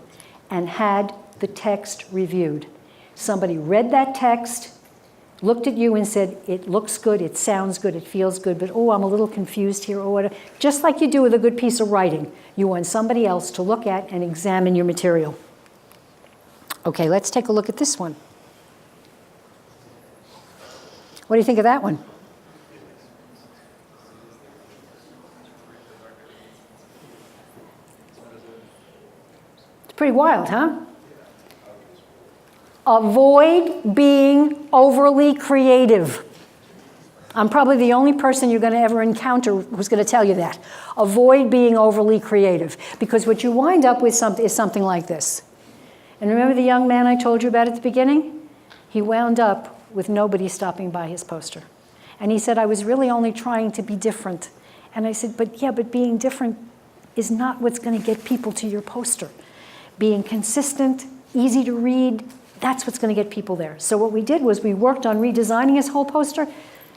and had the text reviewed. Somebody read that text, looked at you and said, it looks good, it sounds good, it feels good, but oh, I'm a little confused here, or whatever. Just like you do with a good piece of writing, you want somebody else to look at and examine your material. Okay, let's take a look at this one. What do you think of that one? It's pretty wild, huh? Avoid being overly creative. I'm probably the only person you're going to ever encounter who's going to tell you that. Avoid being overly creative, because what you wind up with is something like this. And remember the young man I told you about at the beginning? He wound up with nobody stopping by his poster. And he said, I was really only trying to be different. And I said, but being different is not what's going to get people to your poster. Being consistent, easy to read, that's what's going to get people there. So what we did was we worked on redesigning his whole poster,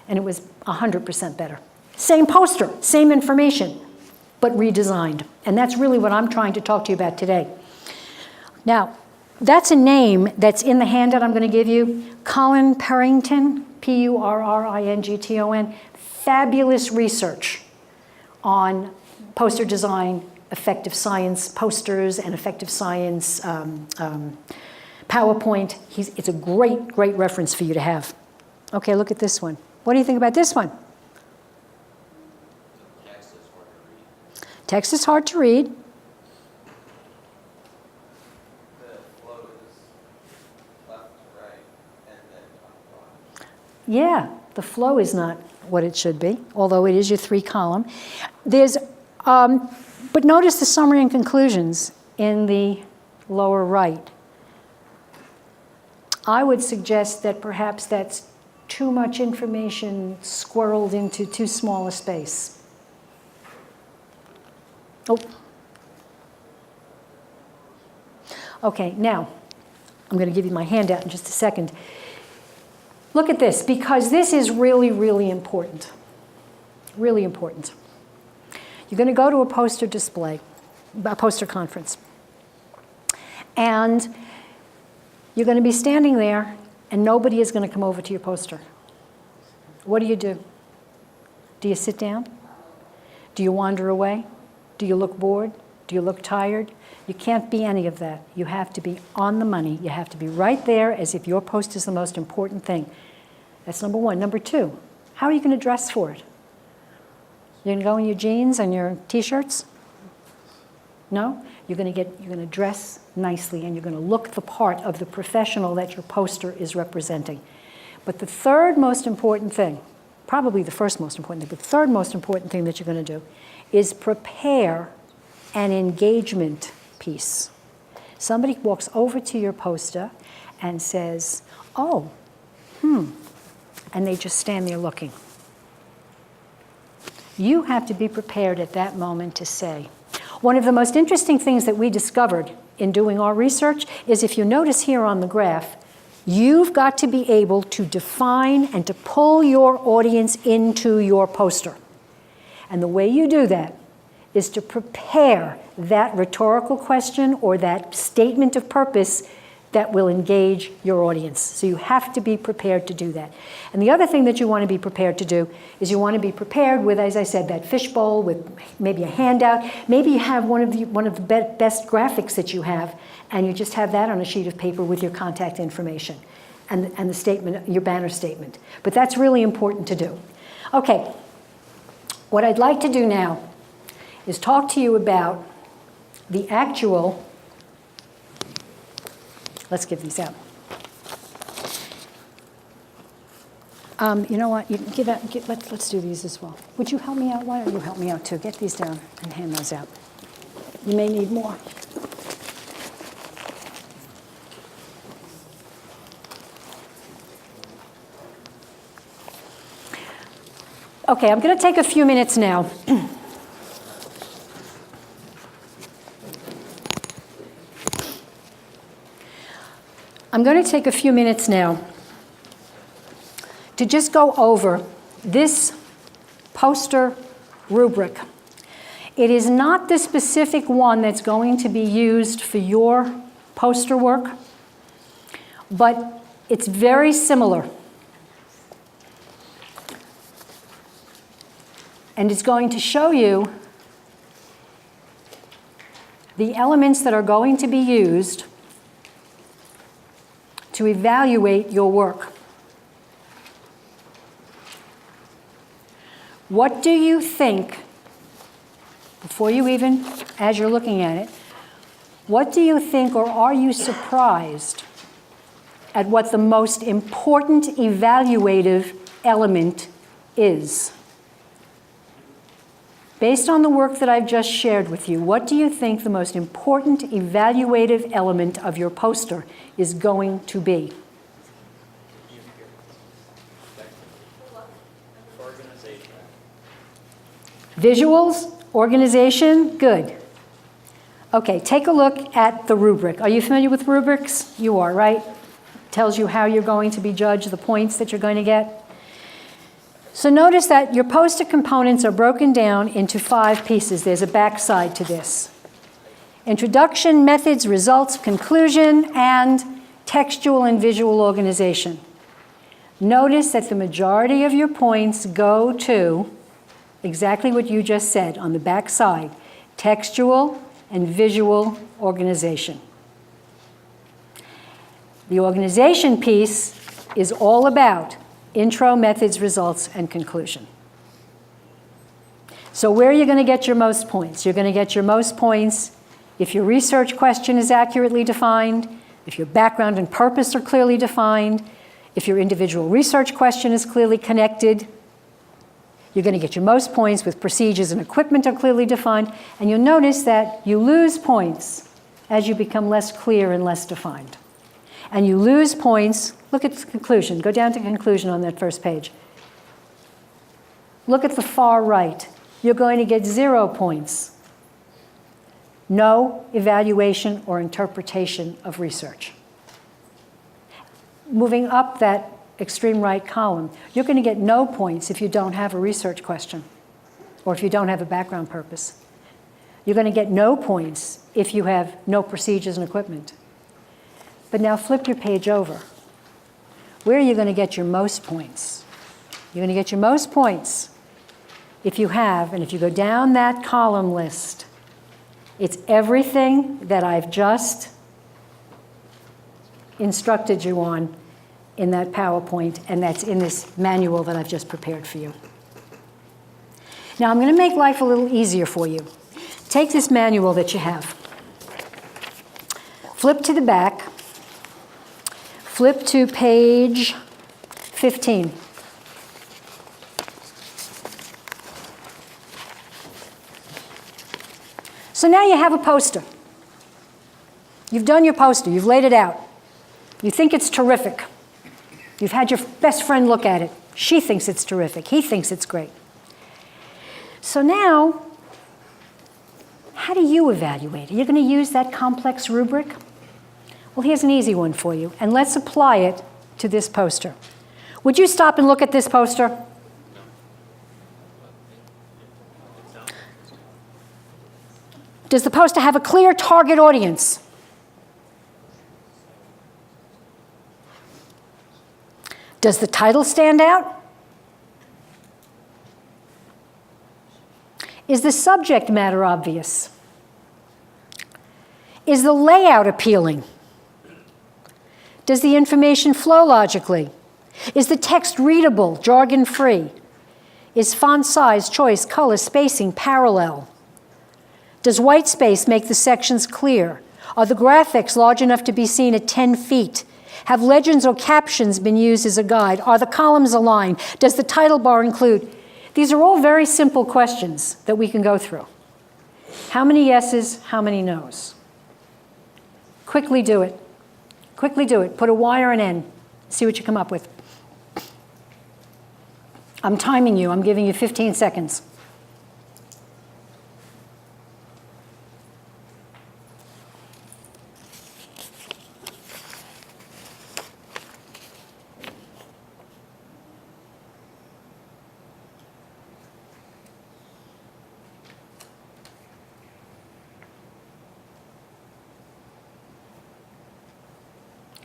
and it was 100% better. Same poster, same information, but redesigned. And that's really what I'm trying to talk to you about today. Now, that's a name that's in the handout I'm going to give you. Colin Perrington, Purrington, fabulous research on poster design, effective science posters, and effective science PowerPoint. It's a great, great reference for you to have. Okay, look at this one. What do you think about this one? Text is hard to read. Yeah, the flow is not what it should be, although it is your 3-column. There's But notice the summary and conclusions in the lower right. I would suggest that perhaps that's too much information squirreled into too small a space. Oh. Okay, now, I'm going to give you my handout in just a second. Look at this, because this is really, really important. Really important. You're going to go to a poster display, a poster conference. And you're going to be standing there, and nobody is going to come over to your poster. What do? Do you sit down? Do you wander away? Do you look bored? Do you look tired? You can't be any of that. You have to be on the money. You have to be right there as if your post is the most important thing. That's number one. Number two, how are you going to dress for it? You're going to go in your jeans and your T-shirts? No? You're going to dress nicely, and you're going to look the part of the professional that your poster is representing. But the third most important thing, probably the first most important thing, but the third most important thing that you're going to do is prepare an engagement piece. Somebody walks over to your poster and says, oh, and they just stand there looking. You have to be prepared at that moment to say. One of the most interesting things that we discovered in doing our research is, if you notice here on the graph, you've got to be able to define and to pull your audience into your poster. And the way you do that is to prepare that rhetorical question or that statement of purpose that will engage your audience. So you have to be prepared to do that. And the other thing that you want to be prepared to do is you want to be prepared with, as I said, that fishbowl with maybe a handout. Maybe you have one of the best graphics that you have, and you just have that on a sheet of paper with your contact information and the statement, your banner statement. But that's really important to do. Okay, what I'd like to do now is talk to you about the actual. Let's give these out. You know what? You give out. Let's do these as well. Would you help me out? Why don't you help me out too? Get these down and hand those out. You may need more. Okay, I'm going to take a few minutes now. I'm going to take a few minutes now to just go over this poster rubric. It is not the specific one that's going to be used for your poster work, but it's very similar. And it's going to show you the elements that are going to be used to evaluate your work. What do you think, before you even, as you're looking at it, what do you think, or are you surprised at what the most important evaluative element is? Based on the work that I've just shared with you, what do you think the most important evaluative element of your poster is going to be? Organization. Visuals? Organization? Good. Okay, take a look at the rubric. Are you familiar with rubrics? You are, right? Tells you how you're going to be judged, the points that you're going to get. So notice that your poster components are broken down into 5 pieces. There's a back side to this. Introduction, methods, results, conclusion, and textual and visual organization. Notice that the majority of your points go to exactly what you just said on the back side, textual and visual organization. The organization piece is all about intro, methods, results, and conclusion. So where are you going to get your most points? You're going to get your most points if your research question is accurately defined, if your background and purpose are clearly defined, if your individual research question is clearly connected. You're going to get your most points with procedures and equipment are clearly defined, and you'll notice that you lose points as you become less clear and less defined. And you lose points, look at the conclusion, go down to conclusion on that first page. Look at the far right. You're going to get 0 points. No evaluation or interpretation of research. Moving up that extreme right column, you're going to get no points if you don't have a research question or if you don't have a background purpose. You're going to get no points if you have no procedures and equipment. But now flip your page over. Where are you going to get your most points? You're going to get your most points if you have, and if you go down that column list, it's everything that I've just instructed you on in that PowerPoint, and that's in this manual that I've just prepared for you. Now I'm going to make life a little easier for you. Take this manual that you have. Flip to the back. Flip to page 15. So now you have a poster. You've done your poster. You've laid it out. You think it's terrific. You've had your best friend look at it. She thinks it's terrific. He thinks it's great. So now, how do you evaluate? Are you going to use that complex rubric? Well, here's an easy one for you, and let's apply it to this poster. Would you stop and look at this poster? Does the poster have a clear target audience? Does the title stand out? Is the subject matter obvious? Is the layout appealing? Does the information flow logically? Is the text readable, jargon-free? Is font size, choice, color, spacing parallel? Does white space make the sections clear? Are the graphics large enough to be seen at 10 feet? Have legends or captions been used as a guide? Are the columns aligned? Does the title bar include? These are all very simple questions that we can go through. How many yeses, how many nos? Quickly do it. Quickly do it. Put a Y or an N. See what you come up with. I'm timing you. I'm giving you 15 seconds.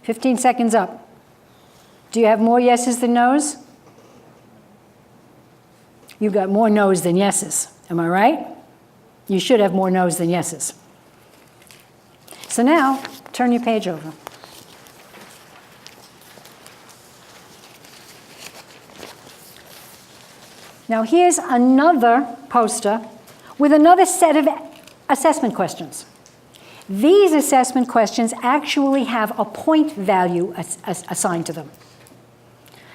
Fifteen seconds up. Do you have more yeses than nos? You've got more nos than yeses. Am I right? You should have more nos than yeses. So now, turn your page over. Now here's another poster with another set of assessment questions. These assessment questions actually have a point value assigned to them.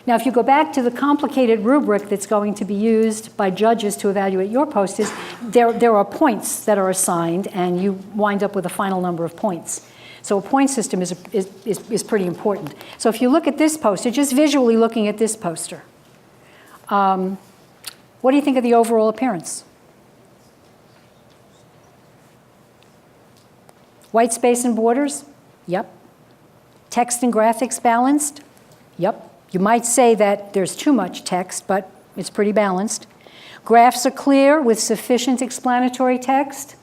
Now, if you go back to the complicated rubric that's going to be used by judges to evaluate your posters, there are points that are assigned, and you wind up with a final number of points. So a point system is pretty important. So if you look at this poster, just visually looking at this poster, what do you think of the overall appearance? White space and borders? Yep. Text and graphics balanced? Yep. You might say that there's too much text, but it's pretty balanced. Graphs are clear with sufficient explanatory text?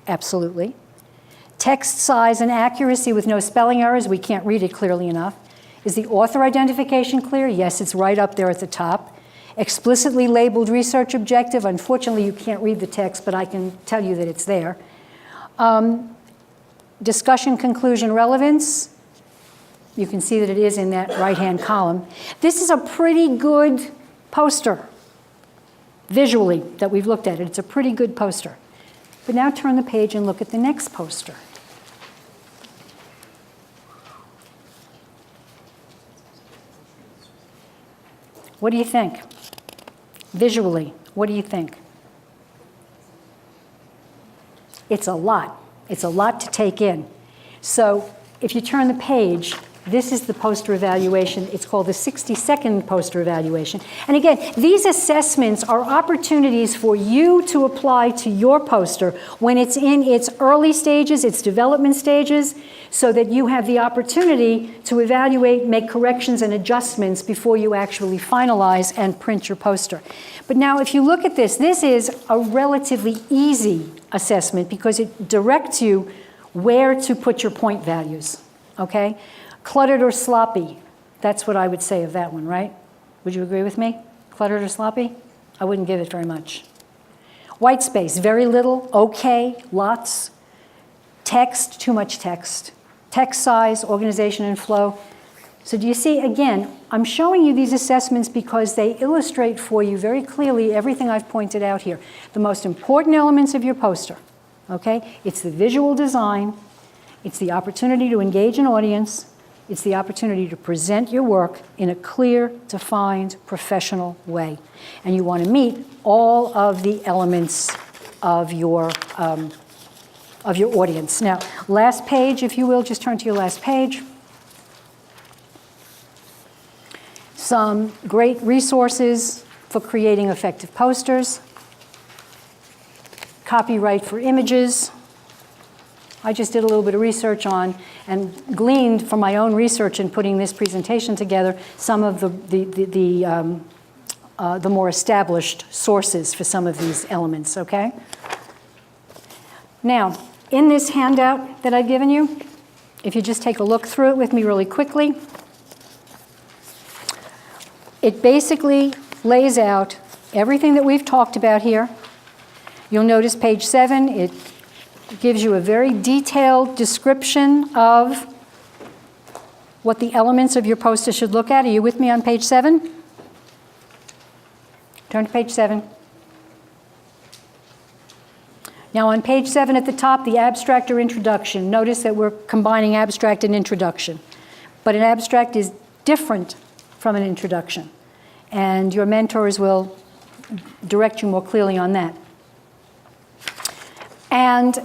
Absolutely. Text size and accuracy with no spelling errors? We can't read it clearly enough. Is the author identification clear? Yes, it's right up there at the top. Explicitly labeled research objective? Unfortunately, you can't read the text, but I can tell you that it's there. Discussion, conclusion, relevance. You can see that it is in that right-hand column. This is a pretty good poster, visually, that we've looked at it. It's a pretty good poster. But now turn the page and look at the next poster. What do you think? visually? What do you think? It's a lot. It's a lot to take in. So if you turn the page, this is the poster evaluation. It's called the 60-second poster evaluation. And again, these assessments are opportunities for you to apply to your poster when it's in its early stages, its development stages, so that you have the opportunity to evaluate, make corrections and adjustments before you actually finalize and print your poster. But now if you look at this, this is a relatively easy assessment because it directs you where to put your point values, okay? Cluttered or sloppy, that's what I would say of that one, right? Would you agree with me? Cluttered or sloppy? I wouldn't give it very much. White space, very little, okay, lots. Text, too much text. Text size, organization and flow. So do you see, again, I'm showing you these assessments because they illustrate for you very clearly everything I've pointed out here. The most important elements of your poster, okay? It's the visual design, it's the opportunity to engage an audience, it's the opportunity to present your work in a clear, defined, professional way. And you want to meet all of the elements of your audience. Now, last page, if you will, just turn to your last page. Some great resources for creating effective posters. Copyright for images. I just did a little bit of research on and gleaned from my own research in putting this presentation together some of the more established sources for some of these elements, okay? Now, in this handout that I've given you, if you just take a look through it with me really quickly, it basically lays out everything that we've talked about here. You'll notice page 7, it gives you a very detailed description of what the elements of your poster should look at. Are you with me on page 7? Turn to page 7. Now on page 7 at the top, the abstract or introduction. Notice that we're combining abstract and introduction. But an abstract is different from an introduction. And your mentors will direct you more clearly on that. And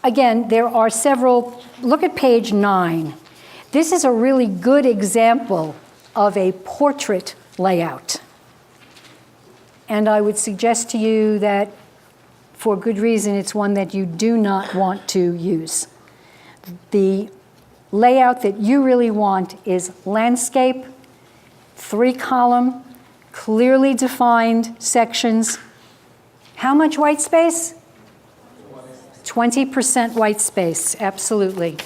again, there are several, look at page 9. This is a really good example of a portrait layout. And I would suggest to you that for good reason, it's one that you do not want to use. The layout that you really want is landscape, 3-column, clearly defined sections. How much white space? 20% white space, absolutely.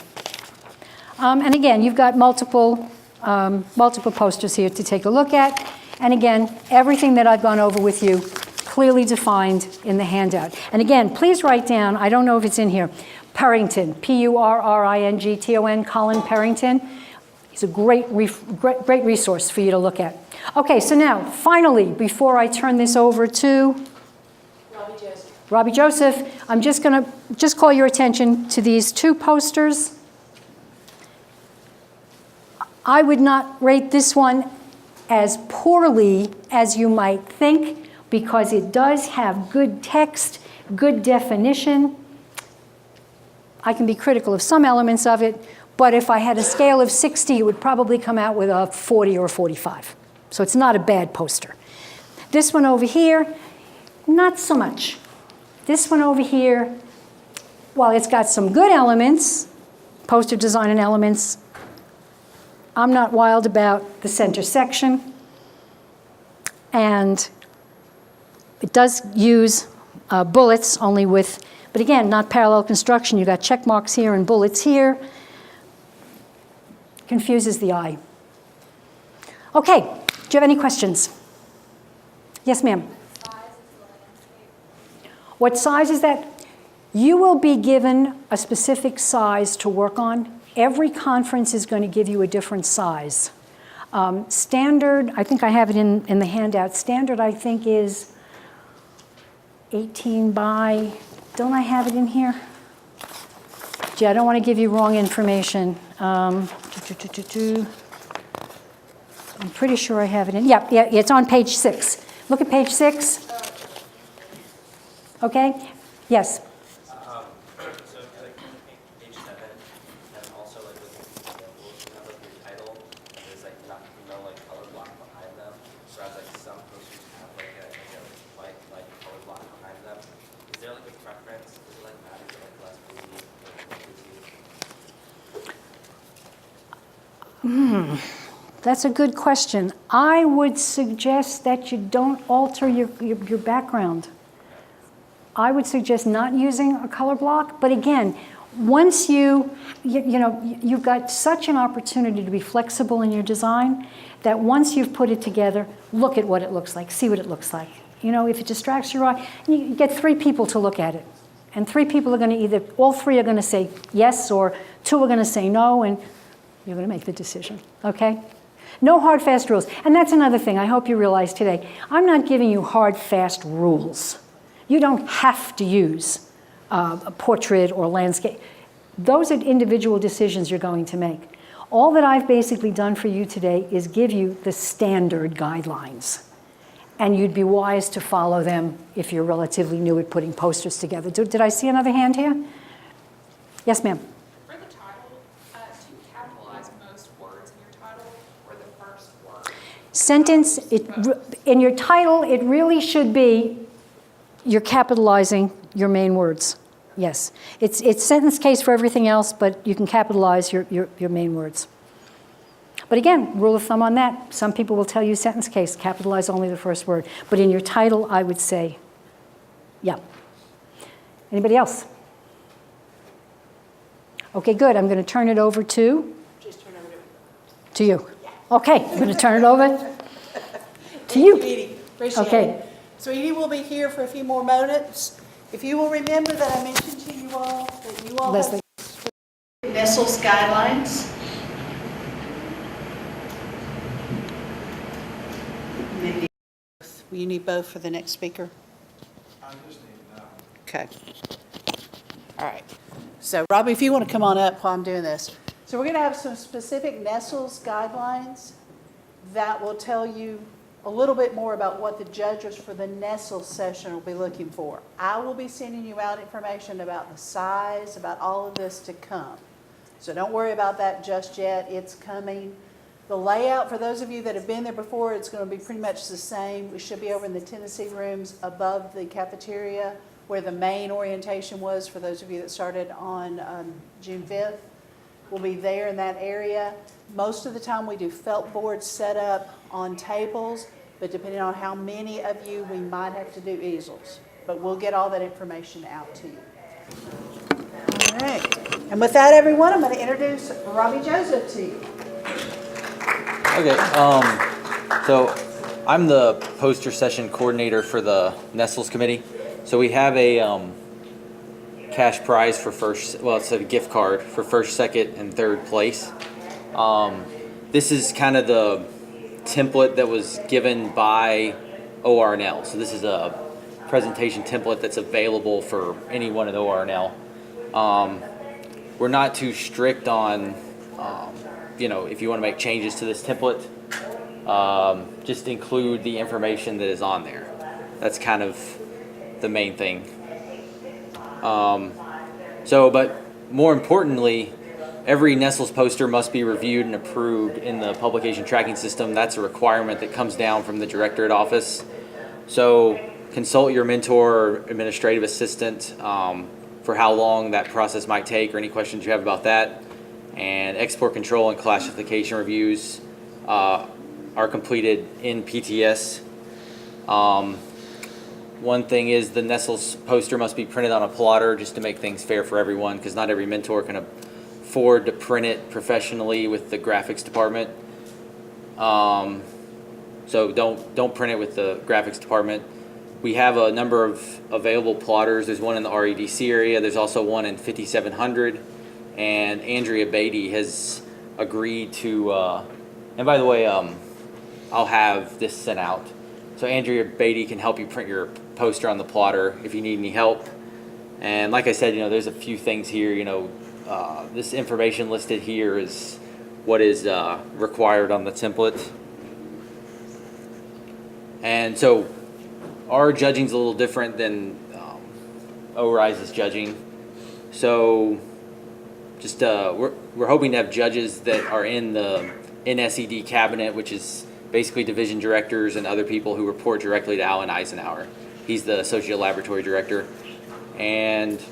And again, you've got multiple posters here to take a look at. And again, everything that I've gone over with you, clearly defined in the handout. And again, please write down, I don't know if it's in here, Perrington, P-U-R-R-I-N-G-T-O-N, Colin Perrington. He's a great resource for you to look at. Okay, so now, finally, before I turn this over to Robbie Joseph, I'm just going to call your attention to these 2 posters. I would not rate this one as poorly as you might think because it does have good text, good definition. I can be critical of some elements of it, but if I had a scale of 60, it would probably come out with a 40 or a 45. So it's not a bad poster. This one over here, not so much. This one over here, while it's got some good elements, poster design and elements, I'm not wild about the center section. And it does use bullets only with, but again, not parallel construction. You've got check marks here and bullets here. Confuses the eye. Okay, do you have any questions? Yes, ma'am. What size is that? You will be given a specific size to work on. Every conference is going to give you a different size. Standard, I think I have it in the handout. Standard, I think, is 18 by, don't I have it in here? Gee, I don't want to give you wrong information. I'm pretty sure I have it in, yeah, it's on page 6. Look at page 6. Okay? Yes? So like page 7, and also like with the rules, you have like your title, and there's like no like color block behind them. Whereas like some posters have like a white like color block behind them. Is there like a preference? Does it like matter to like less busy or more busy? That's a good question. I would suggest that you don't alter your background. I would suggest not using a color block, but again, once you've got such an opportunity to be flexible in your design that once you've put it together, look at what it looks like, see what it looks like. If it distracts your eye, you get 3 people to look at it. And 3 people are going to all 3 are going to say yes, or 2 are going to say no, and you're going to make the decision, okay? No hard, fast rules. And that's another thing I hope you realize today. I'm not giving you hard, fast rules. You don't have to use a portrait or landscape. Those are individual decisions you're going to make. All that I've basically done for you today is give you the standard guidelines. And you'd be wise to follow them if you're relatively new at putting posters together. Did I see another hand here? Yes, ma'am. For the title, do you capitalize most words in your title or the first word? Sentence, in your title, it really should be, you're capitalizing your main words. Yes. It's sentence case for everything else, but you can capitalize your main words. But again, rule of thumb on that, some people will tell you sentence case, capitalize only the first word. But in your title, I would say, yeah. Anybody else? Okay, good. I'm going to turn it over to? Just turn over To you. Okay, I'm going to turn it over to you. Edie, appreciate Okay. it. So Edie will be here for a few more moments. If you will remember that I mentioned to you all that you all Leslie. have NESLS guidelines. Maybe. Will you need both for the next speaker? I just need that. Okay. All right. So Robbie, if you want to come on up while I'm doing this. So we're going to have some specific NESLS guidelines that will tell you a little bit more about what the judges for the NESLS session will be looking for. I will be sending you out information about the size, about all of this to come. So don't worry about that just yet. It's coming. The layout, for those of you that have been there before, it's going to be pretty much the same. We should be over in the Tennessee rooms above the cafeteria where the main orientation was for those of you that started on June 5th. We'll be there in that area. Most of the time we do felt boards set up on tables, but depending on how many of you, we might have to do easels. But we'll get all that information out to you. All right. And with that, everyone, I'm going to introduce Robbie Joseph to you. Okay, so I'm the poster session coordinator for the NESLS committee. So we have a cash prize for first, well, it's a gift card for first, second, and third place. This is kind of the template that was given by ORNL. So this is a presentation template that's available for anyone at ORNL. We're not too strict on, if you want to make changes to this template, just include the information that is on there. That's kind of the main thing. But more importantly, every NESLS poster must be reviewed and approved in the publication tracking system. That's a requirement that comes down from the directorate office. So consult your mentor or administrative assistant for how long that process might take or any questions you have about that. And export control and classification reviews are completed in PTS. One thing is the NESLS poster must be printed on a plotter just to make things fair for everyone, because not every mentor can afford to print it professionally with the graphics department. So don't print it with the graphics department. We have a number of available plotters. There's one in the REDC area. There's also one in 5700. And Andrea Beatty has agreed to, and by the way, I'll have this sent out. So Andrea Beatty can help you print your poster on the plotter if you need any help. And like I said, there's a few things here, this information listed here is what is required on the template. And so our judging's a little different than ORISE's judging. So just we're hoping to have judges that are in the NSED cabinet, which is basically division directors and other people who report directly to Alan Eisenhower. He's the associate laboratory director, and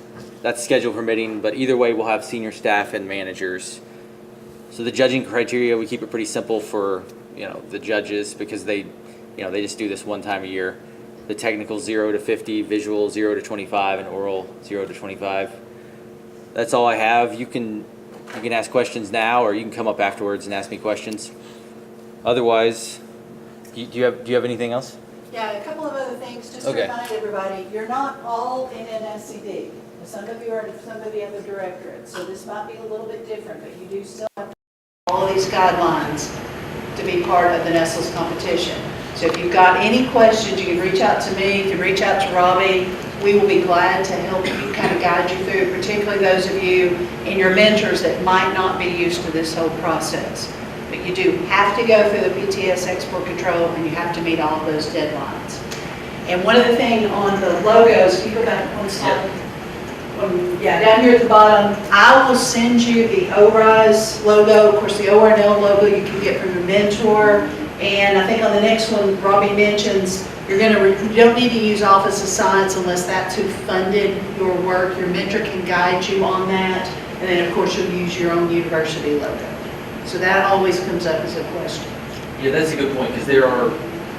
that's schedule permitting, but either way we'll have senior staff and managers. So the judging criteria, we keep it pretty simple for the judges, because they just do this one time a year. The technical 0 to 50, visual 0 to 25, and oral 0 to 25. That's all I have. You can ask questions now, or you can come up afterwards and ask me questions. Otherwise, do you have anything else? Yeah, a couple of other things, just to Okay. remind everybody, you're not all in NSCD. Some of you are in some of the other directorates, so this might be a little bit different, but you do still have to follow all these guidelines to be part of the NESLS competition. So if you've got any questions, you can reach out to me, you can reach out to Robbie. We will be glad to help you, kind of guide you through, particularly those of you and your mentors that might not be used to this whole process. But you do have to go through the PTS export control, and you have to meet all of those deadlines. And one other thing on the logos, can you go back one slide? Down here at the bottom, I will send you the ORISE logo. Of course, the ORNL logo you can get from your mentor. And I think on the next one, Robbie mentions you don't need to use Office of Science unless that's who funded your work. Your mentor can guide you on that. And then, of course, you'll use your own university logo. So that always comes up as a question. Yeah, that's a good point, because there are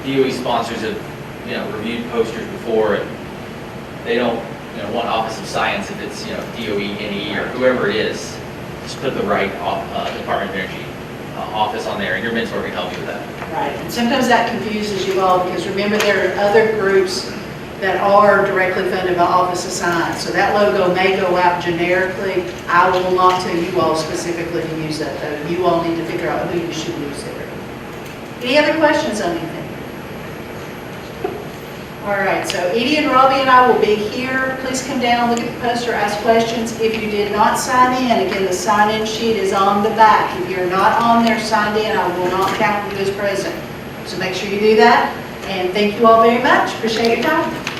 DOE sponsors that reviewed posters before, and they don't want Office of Science if it's DOE, NE, or whoever it is. Just put the right Department of Energy office on there, and your mentor can help you with that. Right, and sometimes that confuses you all, because remember there are other groups that are directly funded by Office of Science. So that logo may go out generically. I will not tell you all specifically to use that though. You all need to figure out who you should use there. Any other questions on anything? All right, so Edie and Robbie and I will be here. Please come down, look at the poster, ask questions. If you did not sign in, again, the sign-in sheet is on the back. If you're not on there signed in, I will not count you as present. So make sure you do that. And thank you all very much. Appreciate your time.